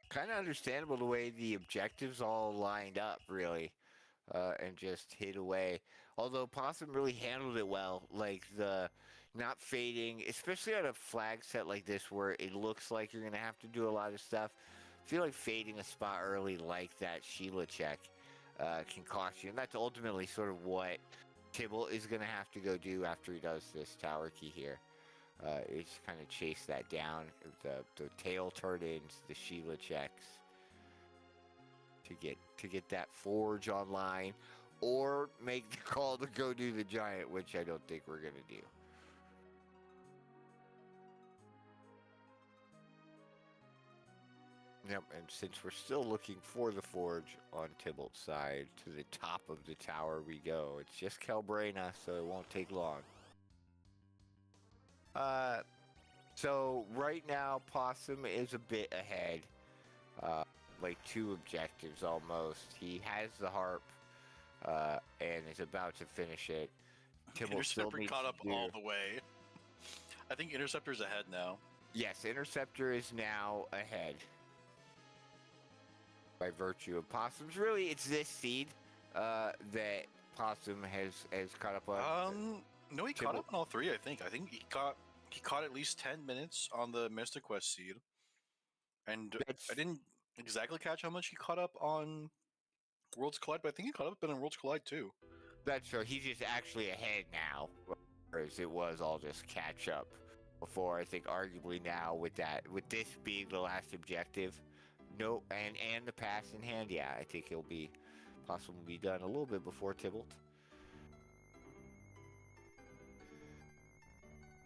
S1: Kind of understandable the way the objectives all lined up, really, and just hit away. Although Possum really handled it well, like the not fading, especially on a flag set like this where it looks like you're going to have to do a lot of stuff. I feel like fading a spot early like that Sheila check can cost you, and that's ultimately sort of what Tybalt is going to have to go do after he does this tower key here. Is kind of chase that down, the tail turn-ins, the Sheila checks to get that forge online. or make the call to go do the giant, which I don't think we're going to do. Yep, and since we're still looking for the forge on Tybalt's side, to the top of the tower we go. It's just Calbrena, so it won't take long. So right now, Possum is a bit ahead. Like 2 objectives almost. He has the harp, and is about to finish it. Tybalt still
S2: Interceptor
S1: needs
S2: caught
S1: to
S2: up
S1: do...
S2: all the way. I think Interceptor's ahead now.
S1: Yes, Interceptor is now ahead. By virtue of Possum's. Really, it's this seed that Possum has caught up on.
S2: No, he caught up on all 3, I think. I think he caught at least 10 minutes on the Mystic West seed. And I didn't exactly catch how much he caught up on Worlds Collide, but I think he caught up on Worlds Collide too.
S1: That's true. He's just actually ahead now, whereas it was all just catch up before. I think arguably now with this being the last objective, no, and the pass in hand, yeah, I think Possum will be done a little bit before Tybalt.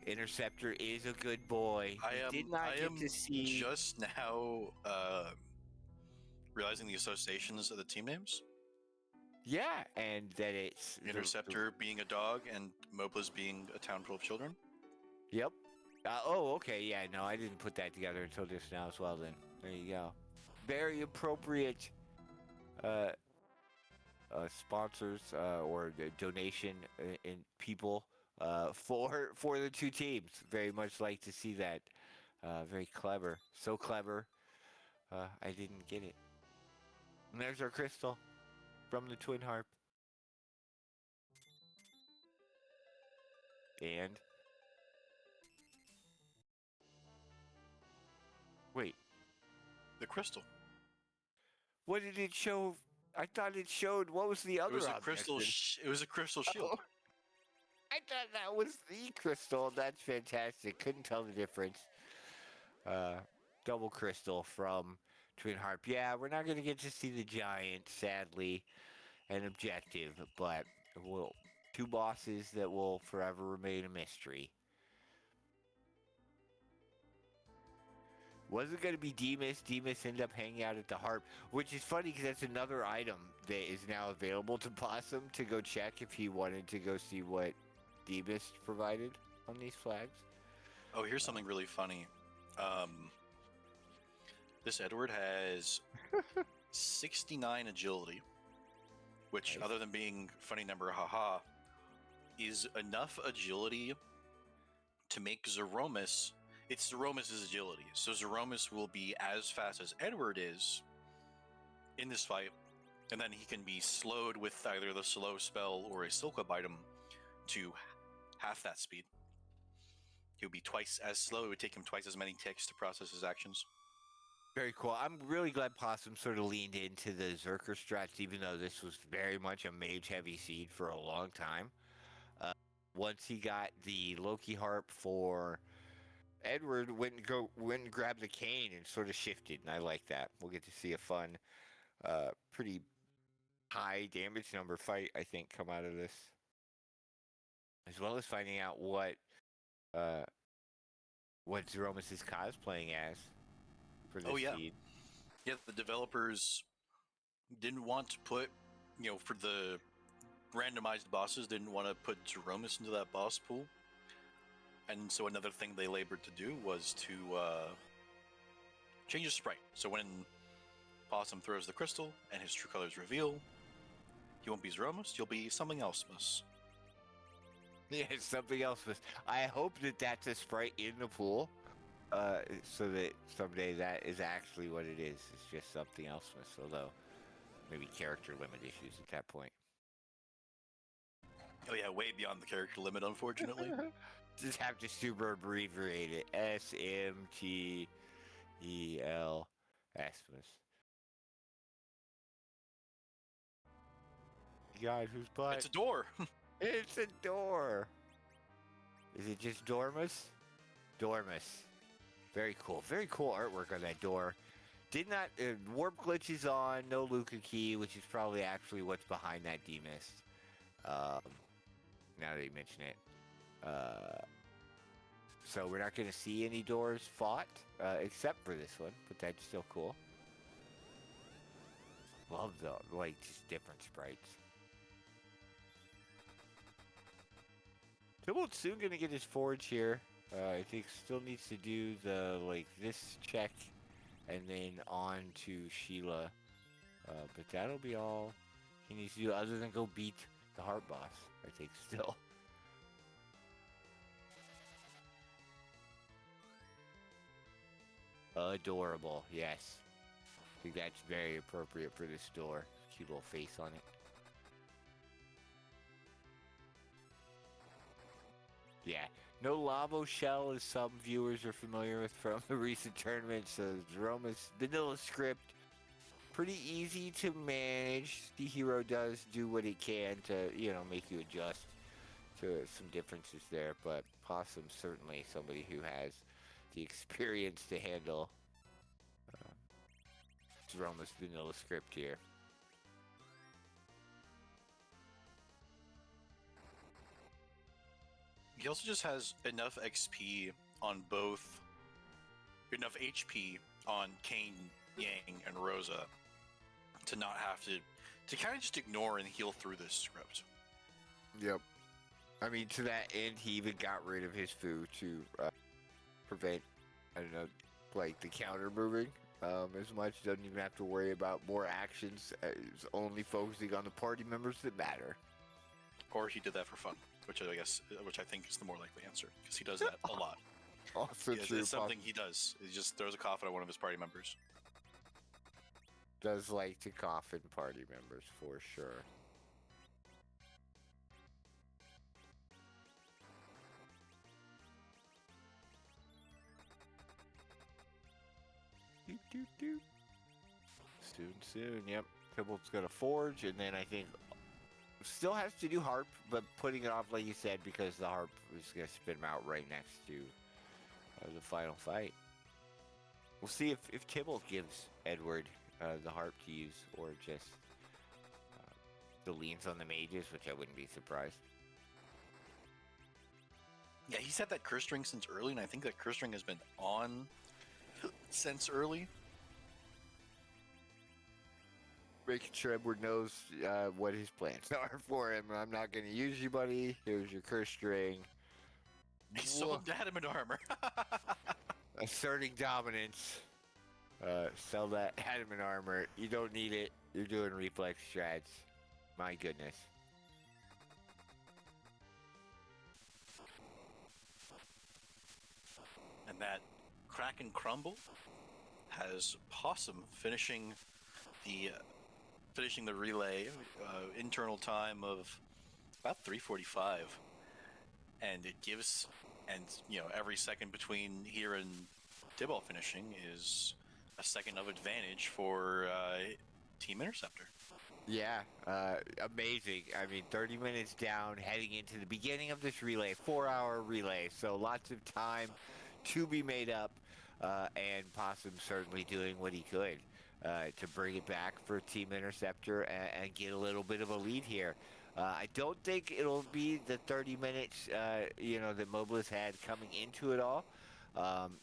S1: Interceptor is a good boy.
S2: I
S1: did not get to see
S2: just now realizing the associations of the team names.
S1: Yeah, and that it's
S2: Interceptor being a dog and Mobliz being a town full of children.
S1: Yep. Oh, okay. Yeah, no, I didn't put that together until just now as well. Then there you go. Very appropriate sponsors or donation in people for the 2 teams. Very much like to see that. Very clever. So clever. I didn't get it. And there's our crystal from the Twin Harp. And wait.
S2: The crystal.
S1: What did it show? I thought it showed. What was the other?
S2: It was a crystal. It was a crystal shield.
S1: Oh, I thought that was the crystal. That's fantastic. Couldn't tell the difference. Double crystal from Twin Harp. Yeah, we're not gonna get to see the giant, sadly, an objective, but 2 bosses that will forever remain a mystery. Was it going to be Demas? Demas ended up hanging out at the harp, which is funny because that's another item that is now available to Possum to go check if he wanted to go see what Demas provided on these flags.
S2: Oh, here's something really funny. This Edward has 69 agility, which,
S1: Nice.
S2: other than being funny number, haha, is enough agility to make Zeromus. It's Zeromus' agility, so Zeromus will be as fast as Edward is in this fight, and then he can be slowed with either the slow spell or a Silk Web item to half that speed. He would be twice as slow. It would take him twice as many ticks to process his actions.
S1: Very cool. I'm really glad Possum sort of leaned into the Zerker strats, even though this was very much a mage-heavy seed for a long time. Once he got the Loki harp for Edward, went and grabbed the cane and sort of shifted, and I like that. We'll get to see a fun, pretty high damage number fight, I think, come out of this, as well as finding out what Zeromus is cosplaying as for this seed.
S2: Yeah, the developers didn't want to put, for the randomized bosses, didn't want to put Zeromus into that boss pool. And so another thing they labored to do was to change his sprite. So when Possum throws the crystal and his true colors reveal, he won't be Zeromus, he'll be something else.
S1: Yeah, something else. I hope that that's a sprite in the pool, so that someday that is actually what it is. It's just something else. Although maybe character limit issues at that point.
S2: Oh yeah, way beyond the character limit, unfortunately.
S1: Just have to super abbreviate it. SMTEL Xmas. God, whose butt?
S2: It's a door.
S1: It's a door. Is it just Dormus? Dormus. Very cool. Very cool artwork on that door. Did not warp glitches on, no Luca key, which is probably actually what's behind that demist. Now that you mention it, so we're not going to see any doors fought except for this one, but that's still cool. Love the just different sprites. Tibble's soon going to get his forge here. I think still needs to do the this check, and then on to Sheila. But that'll be all he needs to do other than go beat the heart boss, I think, still. Adorable, yes. I think that's very appropriate for this door. Cute little face on it. Yeah, no Lavo Shell, as some viewers are familiar with from the recent tournament. So Zeroma's vanilla script, pretty easy to manage. The hero does do what it can to, make you adjust to some differences there. But Possum's certainly somebody who has the experience to handle Zeroma's vanilla script here.
S2: He also just has enough XP on both, enough HP on Kane, Yang, and Rosa to not have to kind of just ignore and heal through this script.
S1: Yep. I mean, to that end, he even got rid of his food to prevent, the counter moving as much. Doesn't even have to worry about more actions. He's only focusing on the party members that matter.
S2: Or he did that for fun, which I think is the more likely answer, because he does that a lot.
S1: Also true.
S2: It's something he does. He just throws a coffin at one of his party members.
S1: Does like to coffin party members for sure. Soon. Yep. Tibble's gonna forge, and then I think still has to do harp, but putting it off, like you said, because the harp is gonna spin him out right next to the final fight. We'll see if Tibble gives Edward the harp to use, or just the leans on the mages, which I wouldn't be surprised.
S2: Yeah, he's had that curse string since early, and I think that curse string has been on since early.
S1: Making sure Edward knows what his plans are for him. I'm not going to use you, buddy. Here's your curse string.
S2: He sold adamant armor.
S1: Asserting dominance. Sell that adamant armor. You don't need it. You're doing reflex strats. My goodness.
S2: And that crack and crumble has Possum finishing the relay, internal time of about 3:45, and it gives, and every second between here and Tibble finishing is a second of advantage for Team Interceptor.
S1: Yeah, amazing. I mean, 30 minutes down, heading into the beginning of this relay, 4-hour relay, so lots of time to be made up, and Possum certainly doing what he could to bring it back for Team Interceptor and get a little bit of a lead here. I don't think it'll be the 30 minutes, that Mobliz had coming into it all,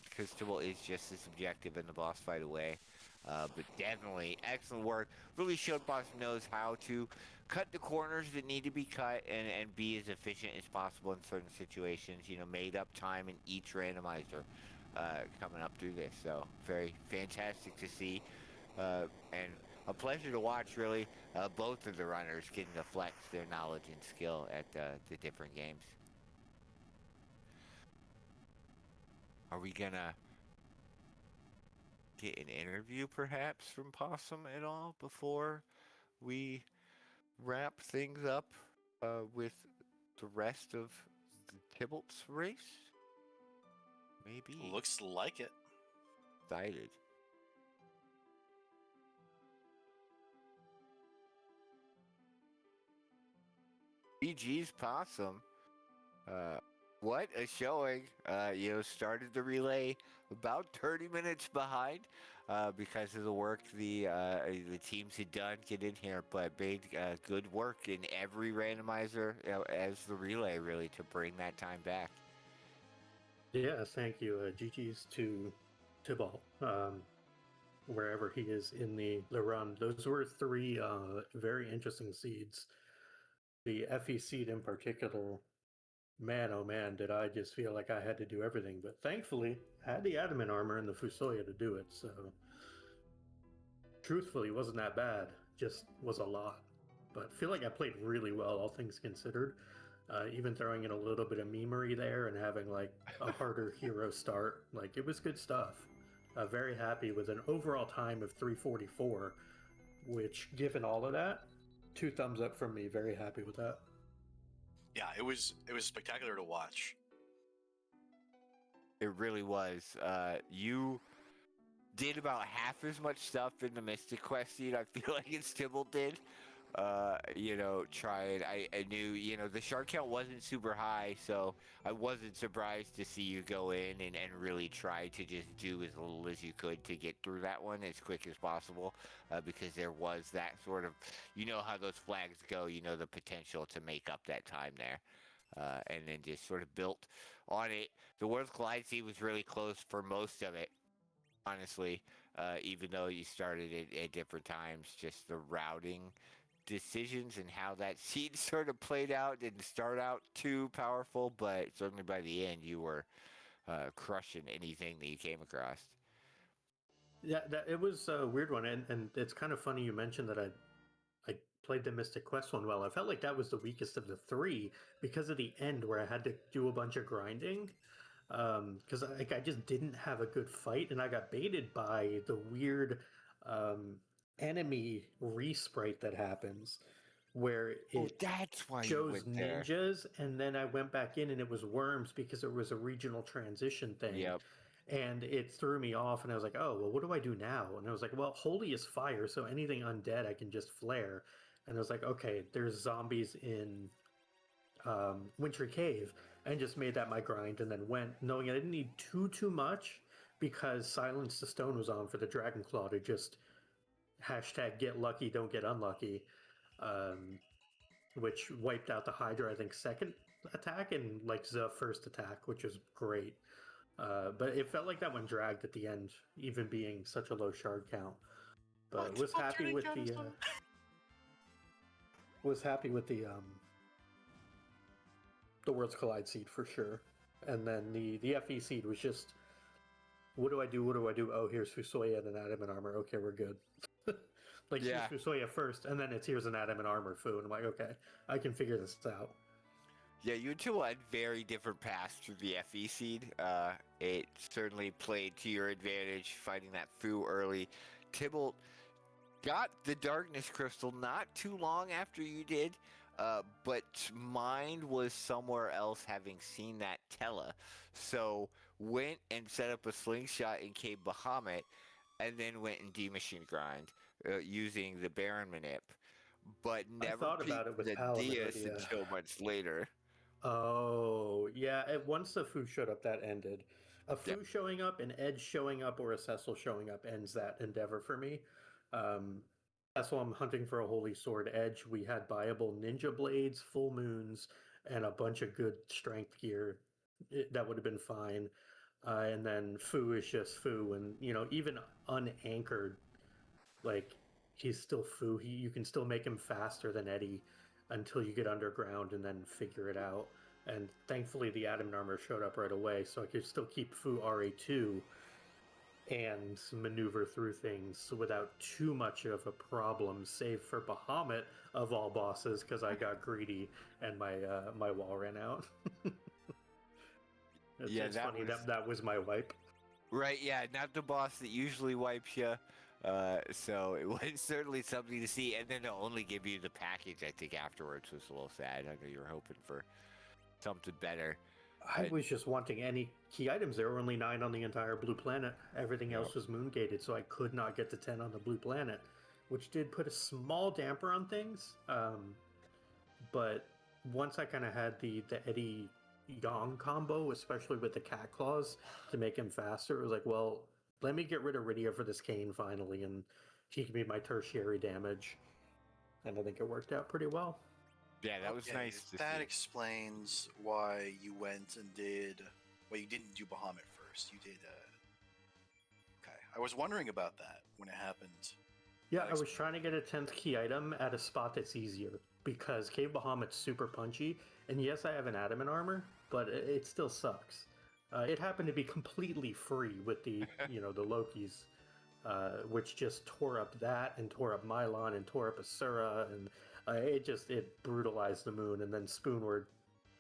S1: because Tibble is just as objective in the boss fight away. But definitely excellent work. Really showed Possum knows how to cut the corners that need to be cut and be as efficient as possible in certain situations. Made up time in each randomizer coming up through this. So very fantastic to see. And a pleasure to watch, really, both of the runners getting to flex their knowledge and skill at the different games. Are we going to get an interview, perhaps, from Possum at all before we wrap things up with the rest of the Tibble's race? Maybe.
S2: Looks like it.
S1: Excited. BG's Possum. What a showing! Started the relay about 30 minutes behind because of the work the teams had done get in here, but made good work in every randomizer as the relay really to bring that time back.
S3: Yeah, thank you. GG's to Tibalt, wherever he is in the run. Those were three very interesting seeds. The FE seed in particular, man, oh man, did I just feel like I had to do everything. But thankfully, I had the adamant armor and the Fusoya to do it. So, truthfully, wasn't that bad. Just was a lot. But I feel like I played really well, all things considered. Even throwing in a little bit of memery there and having like a harder hero start. Like, it was good stuff. Very happy with an overall time of 3:44, which, given all of that, 2 thumbs up from me. Very happy with that.
S2: Yeah, it was spectacular to watch.
S1: It really was. You did about half as much stuff in the Mystic Quest seed, I feel like as Tibble did. Trying. I knew, the shark count wasn't super high, so I wasn't surprised to see you go in and really try to just do as little as you could to get through that one as quick as possible, because there was that sort of, how those flags go, the potential to make up that time there. And then just sort of built on it. The World's Collide seed was really close for most of it, honestly, even though you started at different times. Just the routing decisions and how that seed sort of played out didn't start out too powerful, but certainly by the end you were crushing anything that you came across.
S3: Yeah, it was a weird one, and it's kind of funny you mentioned that I played the Mystic Quest one well. I felt like that was the weakest of the three because of the end where I had to do a bunch of grinding. Because I just didn't have a good fight, and I got baited by the weird enemy resprite that happens, where it
S1: that's why you
S3: shows
S1: went there.
S3: ninjas, and then I went back in and it was worms because it was a regional transition thing.
S1: Yep.
S3: And it threw me off, and I was like, oh, well, what do I do now? And I was like, well, holy is fire, so anything undead I can just flare. And I was like, okay, there's zombies in Wintry Cave, and just made that my grind, and then went knowing I didn't need too much because Silence the Stone was on for the Dragon Claw to just hashtag get lucky, don't get unlucky, which wiped out the Hydra, I think, second attack and like the first attack, which was great. But it felt like that one dragged at the end, even being such a low shard count. But was happy with the Worlds Collide seed for sure. And then the FE seed was just, what do I do? What do I do? Oh, here's Fusoya and an adamant armor. Okay, we're good.
S1: Yeah.
S3: Here's Fusoya first, and then here's an adamant armor Fu. And I'm like, okay, I can figure this out.
S1: Yeah, you two had very different paths through the FE seed. It certainly played to your advantage fighting that Fu early. Tybalt got the Darkness Crystal not too long after you did, but mind was somewhere else having seen that Tella. So went and set up a slingshot in Cave Bahamut, and then went and D-Machine grind using the Baron Manip. But never
S3: about it with
S1: the
S3: Paladin
S1: Dias
S3: idea.
S1: until much later.
S3: Oh, yeah. Once the Fu showed up, that ended. A Fu showing up, an Edge showing up, or a Cecil showing up ends that endeavor for me. That's why I'm hunting for a Holy Sword Edge. We had buyable Ninja Blades, Full Moons, and a bunch of good strength gear. That would have been fine. And then Fu is just Fu. And, even unanchored, like, he's still Fu. You can still make him faster than Eddie until you get underground and then figure it out. And thankfully the Adamant armor showed up right away, so I could still keep Fu RA2 and maneuver through things without too much of a problem, save for Bahamut of all bosses, because I got greedy and my wall ran out. It's funny that was my wipe.
S1: Right, yeah, not the boss that usually wipes you. So it was certainly something to see, and then to only give you the package, I think, afterwards was a little sad. I know you were hoping for something better.
S3: I was just wanting any key items. There were only 9 on the entire blue planet. Everything else was moon gated, so I could not get to 10 on the blue planet, which did put a small damper on things. But once I kind of had the Eddie Yang combo, especially with the cat claws to make him faster. It was like, well, let me get rid of Rydia for this Kane finally, and he can be my tertiary damage. And I think it worked out pretty well.
S1: Yeah, that was
S2: Okay,
S1: nice to
S2: that
S1: see.
S2: explains why you went and did. Well, you didn't do Bahamut first. You did. Okay, I was wondering about that when it happened.
S3: Yeah,
S2: That
S3: I was trying to get a 10th key item at a spot that's easier because Cave Bahamut's super punchy, and yes, I have an adamant armor, but it still sucks. It happened to be completely free with the the Lokis, which just tore up that and tore up Mylon and tore up Asura, and it brutalized the moon, and then Spoonward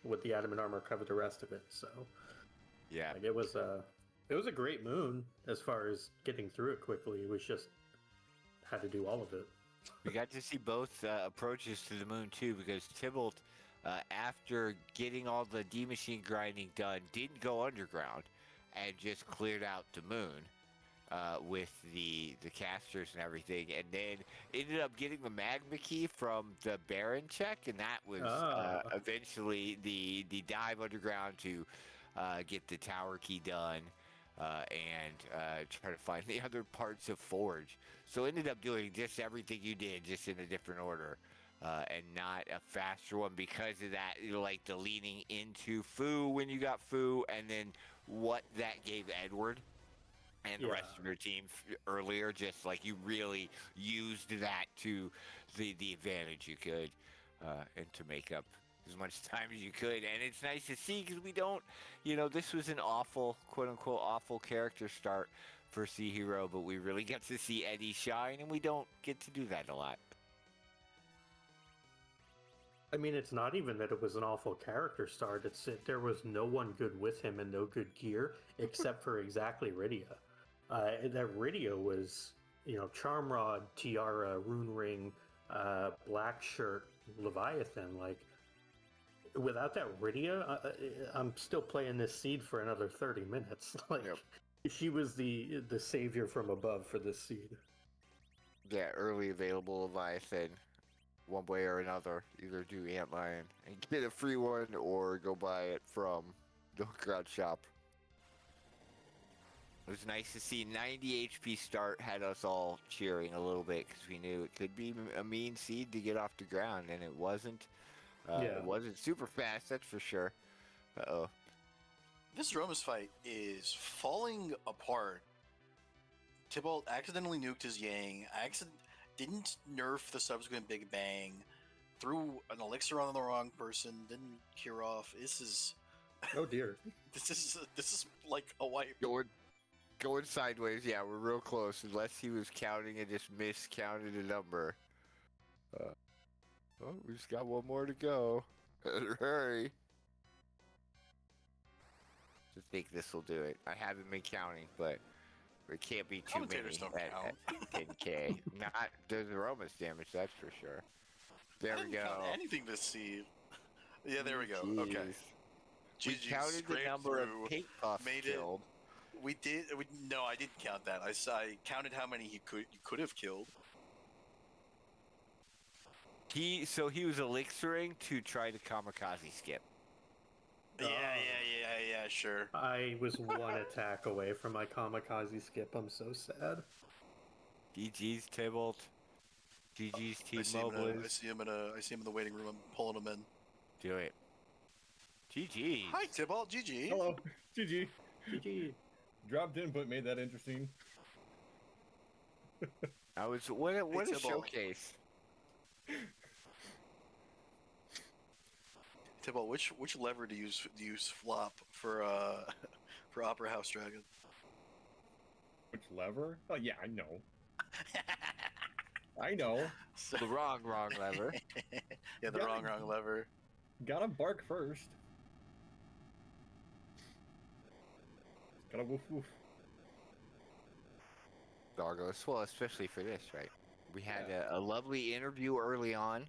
S3: with the adamant armor covered the rest of it. So
S1: Yeah,
S3: like it was a great moon as far as getting through it quickly. It was just had to do all of it.
S1: we got to see both approaches to the moon too, because Tybalt, after getting all the D machine grinding done, didn't go underground and just cleared out the moon with the casters and everything, and then ended up getting the magma key from the Baron check, and that was eventually the dive underground to get the tower key done. And try to find the other parts of Forge. So ended up doing just everything you did, just in a different order, and not a faster one because of that. Like the leaning into Fu when you got Fu, and then what that gave Edward and the rest of your team earlier. Just like you really used that to the advantage you could, and to make up as much time as you could. And it's nice to see because we don't, this was an awful, quote unquote, awful character start for Sea Hero, but we really get to see Eddie shine, and we don't get to do that a lot.
S3: I mean, it's not even that it was an awful character start. It's that there was no one good with him and no good gear except for exactly Rydia. That Rydia was, Charm Rod, Tiara, Rune Ring, Black Shirt, Leviathan. Like, without that Rydia, I'm still playing this seed for another 30 minutes. Like,
S1: Yep.
S3: she was the savior from above for this seed.
S1: Yeah, early available Leviathan, one way or another. Either do Antlion and get a free one, or go buy it from the Hookrod shop. It was nice to see 90 HP start had us all cheering a little bit because we knew it could be a mean seed to get off the ground, and it wasn't. It wasn't super fast, that's for sure. Uh-oh.
S2: This Romus fight is falling apart. Tybalt accidentally nuked his Yang. Didn't nerf the subsequent Big Bang. Threw an elixir on the wrong person. Didn't cure off. This is.
S3: Oh dear.
S2: This is like a wipe.
S1: Going sideways. Yeah, we're real close. Unless he was counting and just miscounted a number. Oh, we just got one more to go. Hurry. I think this will do it. I haven't been counting, but it can't be too many
S2: Commentators don't
S1: at 10K. Not there's Aromas damage, that's for sure. There we go.
S2: Count anything this seed. Yeah, there we go.
S1: Jeez.
S2: Okay.
S1: We
S2: GG
S1: counted the number of pink puffs
S2: made
S1: killed.
S2: We did. No, I didn't count that. I counted how many you could have killed.
S1: He was elixiring to try to kamikaze skip.
S2: Yeah, sure.
S3: I was one attack away from my kamikaze skip. I'm so sad.
S1: GG's Tybalt. GG's Team Moblins.
S2: I see him in the waiting room. I'm pulling him in.
S1: Do it. GG.
S2: Hi, Tybalt. GG.
S4: Hello. GG.
S3: GG.
S4: Dropped input made that interesting.
S1: I was what a
S2: Tybalt.
S1: showcase.
S2: Tybalt, which lever do you use flop for Opera House Dragon?
S4: Which lever? Oh yeah, I know. I know.
S1: The wrong lever.
S2: Yeah, the wrong lever.
S4: Gotta bark first. Gotta woof woof.
S1: Doggos. Well, especially for this, right? We had a lovely interview early on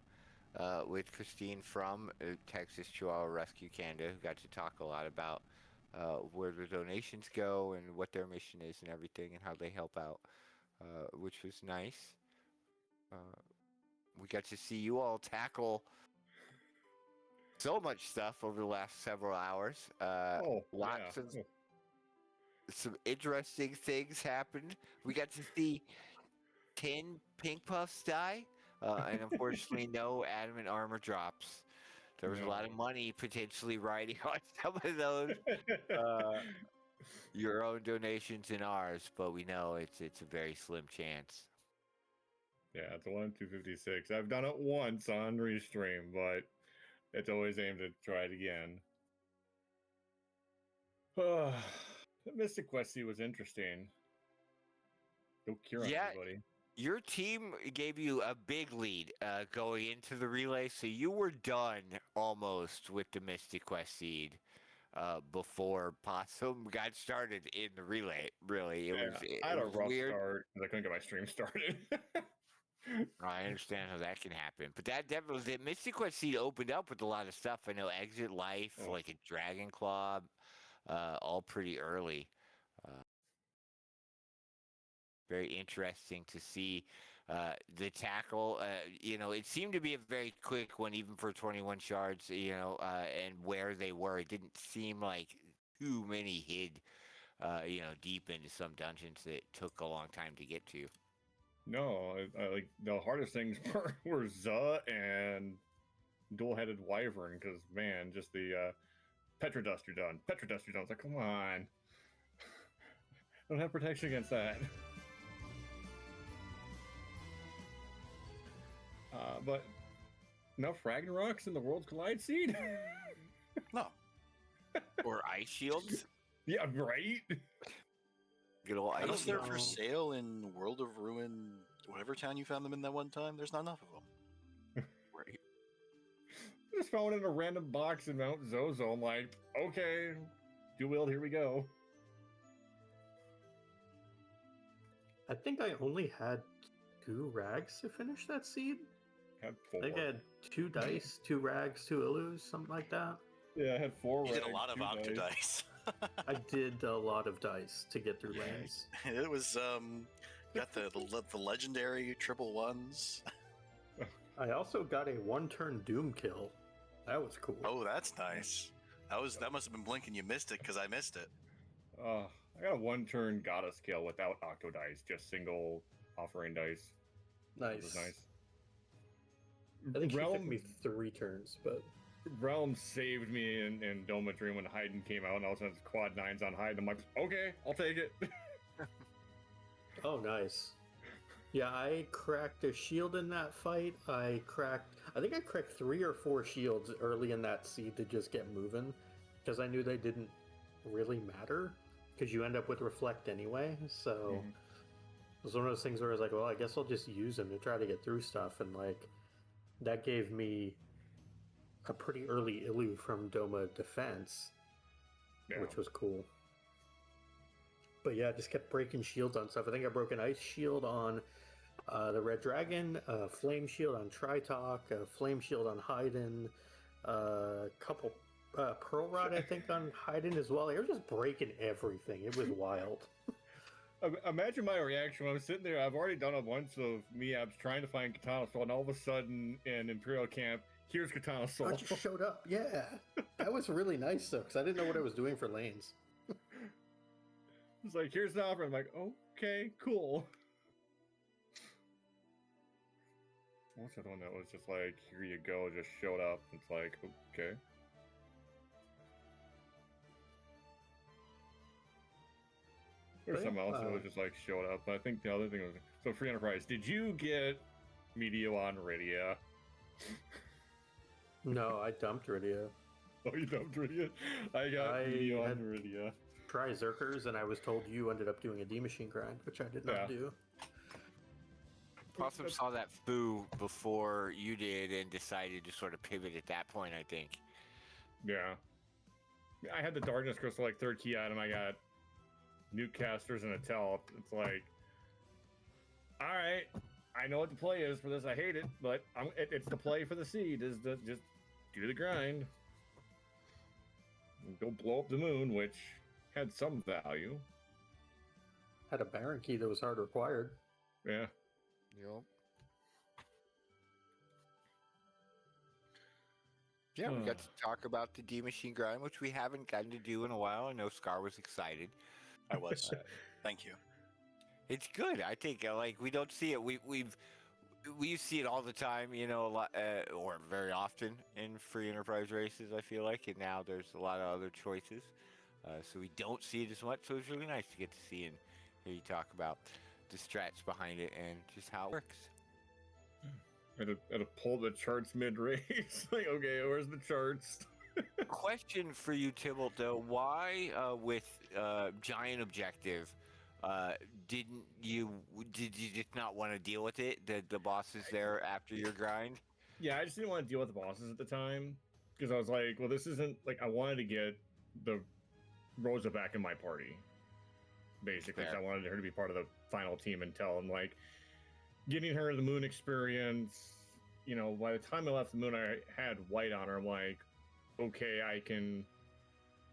S1: with Christine from Texas Chihuahua Rescue Canada, who got to talk a lot about where the donations go and what their mission is and everything, and how they help out, which was nice. We got to see you all tackle so much stuff over the last several hours. Lots of some interesting things happened. We got to see 10 pink puffs die, and unfortunately, no adamant armor drops. There was a lot of money potentially riding on some of those. Your own donations and ours, but we know it's a very slim chance.
S4: Yeah, it's a 1-256. I've done it once on Restream, but it's always aimed to try it again. The Mystic Quest was interesting. Don't cure anybody.
S1: Your team gave you a big lead going into the relay, so you were done almost with the Mystic Quest seed before Possum got started in the relay. Really,
S4: I had a rough
S1: weird
S4: start because I couldn't get my stream started.
S1: I understand how that can happen, but that definitely the Mystic Quest seed opened up with a lot of stuff. I know Exit Life, like a Dragon Claw, all pretty early. Very interesting to see the tackle. It seemed to be a very quick one, even for 21 shards. And where they were, it didn't seem like too many hid. Deep into some dungeons that took a long time to get to.
S4: No, like the hardest things were Zuh and dual-headed Wyvern, because man, just the Petrodust you're done. Petrodust you're done. It's like, come on, I don't have protection against that. But enough Ragnaroks in the Worlds Collide seed?
S2: No.
S1: Or ice shields?
S4: Yeah, right?
S1: Good old ice
S2: Unless they're for
S1: shields.
S2: sale in World of Ruin, whatever town you found them in that one time, there's not enough of them.
S1: Right.
S4: Just found it in a random box in Mount Zozo. I'm like, okay, dual-wield, here we go.
S3: I think I only had 2 rags to finish that seed.
S4: Had 4.
S3: I think I had 2 dice, 2 rags, 2 illus, something like that.
S4: Yeah, I had 4
S2: You
S4: rags.
S2: did a lot of
S4: 2
S2: Octo
S4: dice.
S2: dice.
S3: I did a lot of dice to get through lanes.
S2: It was got the legendary triple ones.
S3: I also got a 1-turn Doom kill. That was cool.
S2: Oh, that's nice. That must have been blinking. You missed it because I missed it.
S4: I got a 1-turn Goddess kill without Octo dice, just single offering dice.
S3: Nice.
S4: It was nice.
S3: I think
S4: Realm,
S3: it took me 3 turns, but
S4: Realm saved me in Doma Dream when Haydn came out, and all of a sudden it's quad 9s on Haydn. I'm like, okay, I'll take it.
S3: oh, nice. Yeah, I cracked a shield in that fight. I think I cracked 3 or 4 shields early in that seed to just get moving, because I knew they didn't really matter, because you end up with Reflect anyway, so it was one of those things where I was like, well, I guess I'll just use them to try to get through stuff, and like, that gave me a pretty early Illu from Doma Defense, which was cool. But yeah, I just kept breaking shields on stuff. I think I broke an Ice Shield on the Red Dragon, a Flame Shield on Tritalk, a Flame Shield on Haydn, a couple Pearl Rod, I think, on Haydn as well. They were just breaking everything. It was wild.
S4: Imagine my reaction when I was sitting there. I've already done a bunch of Miabs trying to find Katana Soul, and all of a sudden in Imperial Camp, here's Katana Soul.
S3: I just showed up. Yeah, that was really nice though, because I didn't know what I was doing for lanes.
S4: It's like, here's the offer. I'm like, okay, cool. What's that one that was just like, here you go, just showed up? It's like, okay. There's something else that was just like showed up. I think the other thing was, so Free Enterprise, did you get Medio on Rydia?
S3: No, I dumped Rydia.
S4: Oh, you dumped Rydia? I got Medio on Rydia.
S3: Try Zerkers, and I was told you ended up doing a D machine grind, which I did not do.
S1: Possum saw that foo before you did and decided to sort of pivot at that point, I think.
S4: Yeah. I had the Darkness Crystal, like, 3rd key item. I got Newcasters and a Tell. It's like, alright, I know what the play is for this. I hate it, but it's the play for the seed, is to just do the grind. Go blow up the moon, which had some value.
S3: Had a Baron key that was hard required.
S4: Yeah.
S1: Yep. Yeah, we got to talk about the D Machine grind, which we haven't gotten to do in a while. I know Scar was excited.
S2: I was. Thank you.
S1: It's good. I think like we don't see it. We see it all the time, you know, a lot or very often in free enterprise races. I feel like, and now there's a lot of other choices, so we don't see it as much. So it's really nice to get to see and hear you talk about the strats behind it and just how it works.
S4: It'll pull the charts mid-race. Like, okay, where's the charts?
S1: Question for you, Tybalt, though. Why, with Giant Objective, did you just not want to deal with it? The bosses there after your grind?
S4: Yeah, I just didn't want to deal with the bosses at the time because I was like, well, this isn't like I wanted to get the Rosa back in my party, basically. So I wanted her to be part of the final team until I'm like getting her the moon experience. You know, by the time I left the moon, I had white on her. I'm like, okay, I can,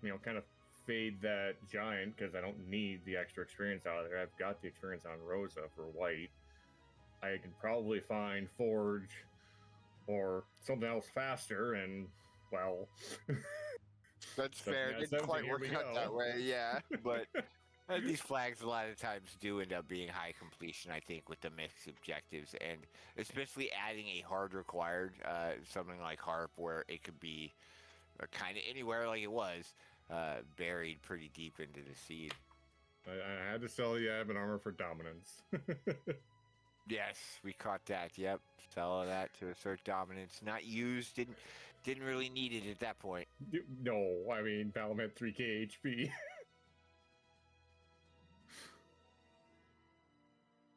S4: you know, kind of fade that giant because I don't need the extra experience out of there. I've got the experience on Rosa for white. I can probably find Forge or something else faster, and well,
S1: that's fair. It didn't quite work out that way, yeah. But these flags a lot of times do end up being high completion, I think, with the mixed objectives, and especially adding a hard required, something like Harp, where it could be kind of anywhere like it was, buried pretty deep into the seed.
S4: I had to sell the Admin armor for dominance.
S1: Yes, we caught that. Yep, sell that to assert dominance. Not used. Didn't really need it at that point.
S4: No, I mean Balam had 3k HP.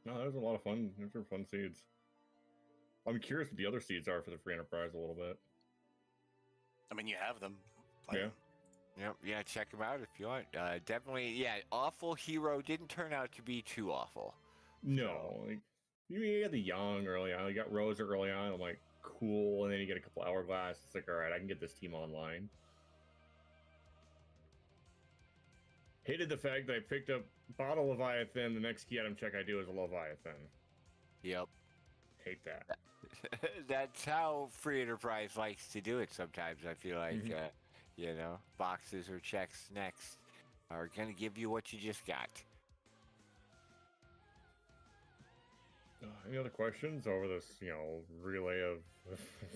S4: No, that was a lot of fun. Those were fun seeds. I'm curious what the other seeds are for the free enterprise a little bit.
S2: I mean, you have them.
S4: Yeah.
S1: Yep, yeah, check them out if you want. Definitely, yeah, Awful Hero didn't turn out to be too awful.
S4: No, like, you got the Young early on, you got Rosa early on, I'm like, cool, and then you get a couple Hourglass, it's like, alright, I can get this team online. Hated the fact that I picked up Bottle Leviathan, the next key item check I do is a Leviathan.
S1: Yep.
S4: Hate that.
S1: That's how Free Enterprise likes to do it sometimes, I feel like. You know, boxes or checks next are going to give you what you just got.
S4: Any other questions over this, you know, relay of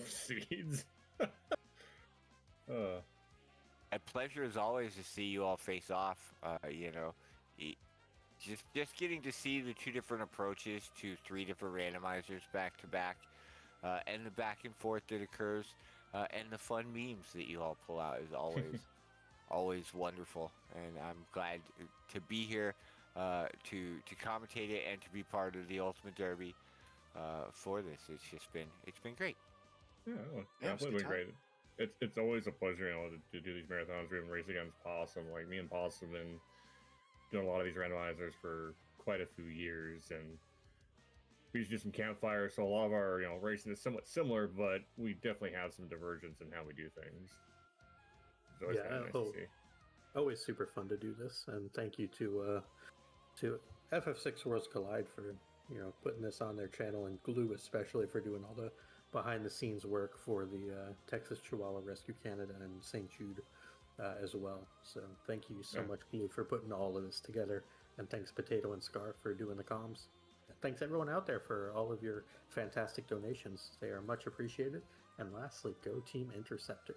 S4: seeds?
S1: A pleasure as always to see you all face off. You know, just getting to see the two different approaches to three different randomizers back to back, and the back and forth that occurs, and the fun memes that you all pull out is always always wonderful. And I'm glad to be here to commentate it and to be part of the Ultimate Derby for this. It's been great.
S4: Yeah, it's been great. It's always a pleasure, you know, to do these marathons. We have race against Possum. Like me and Possum have been doing a lot of these randomizers for quite a few years, and we used to do some campfires. So a lot of our, you know, racing is somewhat similar, but we definitely have some divergence in how we do things. It's always kind of nice to see.
S3: Always super fun to do this, and thank you to FF6 Worlds Collide for, you know, putting this on their channel, and Glue especially for doing all the behind-the-scenes work for the Texas Chihuahua Rescue Canada and St. Jude as well. So thank you so much, Glue, for putting all of this together, and thanks Potato and Scar for doing the comms. And thanks everyone out there for all of your fantastic donations. They are much appreciated. And lastly, go Team Interceptor.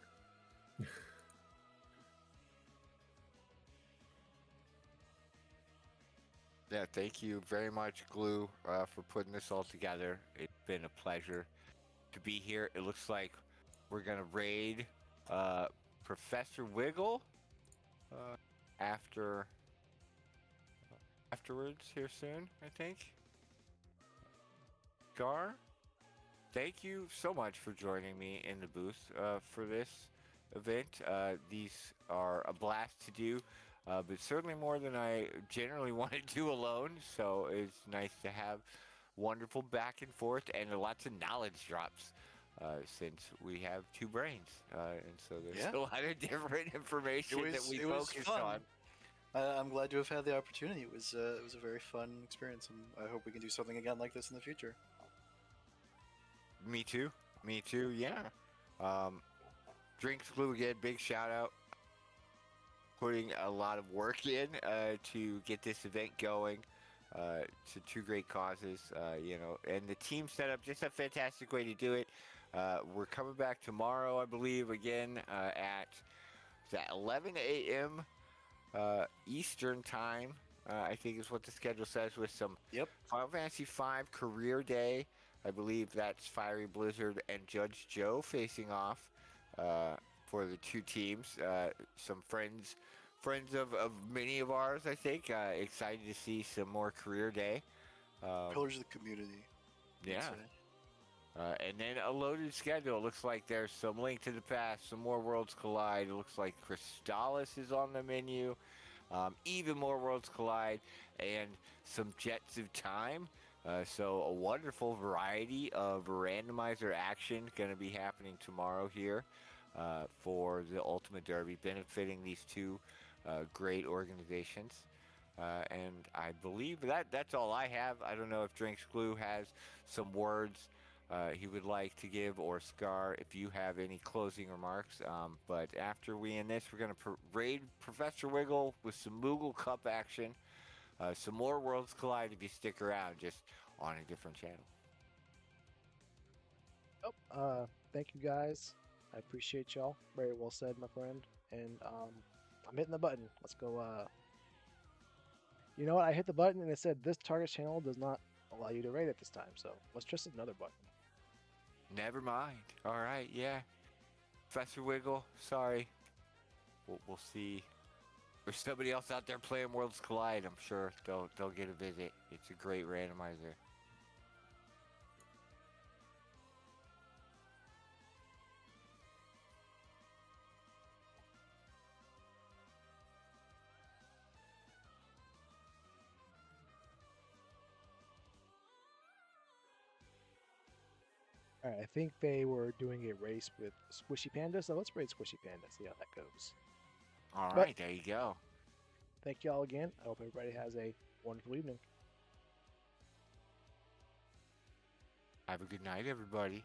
S1: Yeah, thank you very much, Glue, for putting this all together. It's been a pleasure to be here. It looks like we're gonna raid Professor Wiggle afterwards here soon, I think. Gar, thank you so much for joining me in the booth for this event. These are a blast to do. But certainly more than I generally want to do alone, so it's nice to have wonderful back and forth and lots of knowledge drops, since we have two brains, and so there's a lot of different information that we focused on.
S2: I'm glad to have had the opportunity. It was a very fun experience, and I hope we can do something again like this in the future.
S1: Me too, yeah. Drinks Glue again, big shout out. Putting a lot of work in to get this event going. To two great causes, and the team setup, just a fantastic way to do it. We're coming back tomorrow, I believe, again at 11 a.m. Eastern time. I think is what the schedule says, with some Final Fantasy V Career Day. I believe that's Fiery Blizzard and Judge Joe facing off for the two teams. Some friends of many of ours, I think. Excited to see some more Career Day.
S2: Pillars of the community.
S1: Yeah. And then a loaded schedule. It looks like there's some Link to the Past, some more Worlds Collide. It looks like Crystallis is on the menu. Even more Worlds Collide and some Jets of Time. So a wonderful variety of randomizer action going to be happening tomorrow here for the Ultimate Derby, benefiting these two great organizations. And I believe that's all I have. I don't know if Drinks Glue has some words he would like to give, or Scar, if you have any closing remarks. But after we end this, we're going to raid Professor Wiggle with some Moogle Cup action. Some more Worlds Collide if you stick around, just on a different channel.
S5: Thank you guys. I appreciate y'all. Very well said, my friend. And I'm hitting the button. Let's go. You know what? I hit the button and it said this target channel does not allow you to raid at this time. So let's just hit another button.
S1: Never mind. All right, yeah. Professor Wiggle, sorry. We'll see. There's somebody else out there playing Worlds Collide. I'm sure they'll get a visit. It's a great randomizer.
S5: All right, I think they were doing a race with Squishy Panda, so let's raid Squishy Panda, see how that goes.
S1: All right, there you go.
S5: Thank y'all again. I hope everybody has a wonderful evening.
S1: Have a good night, everybody.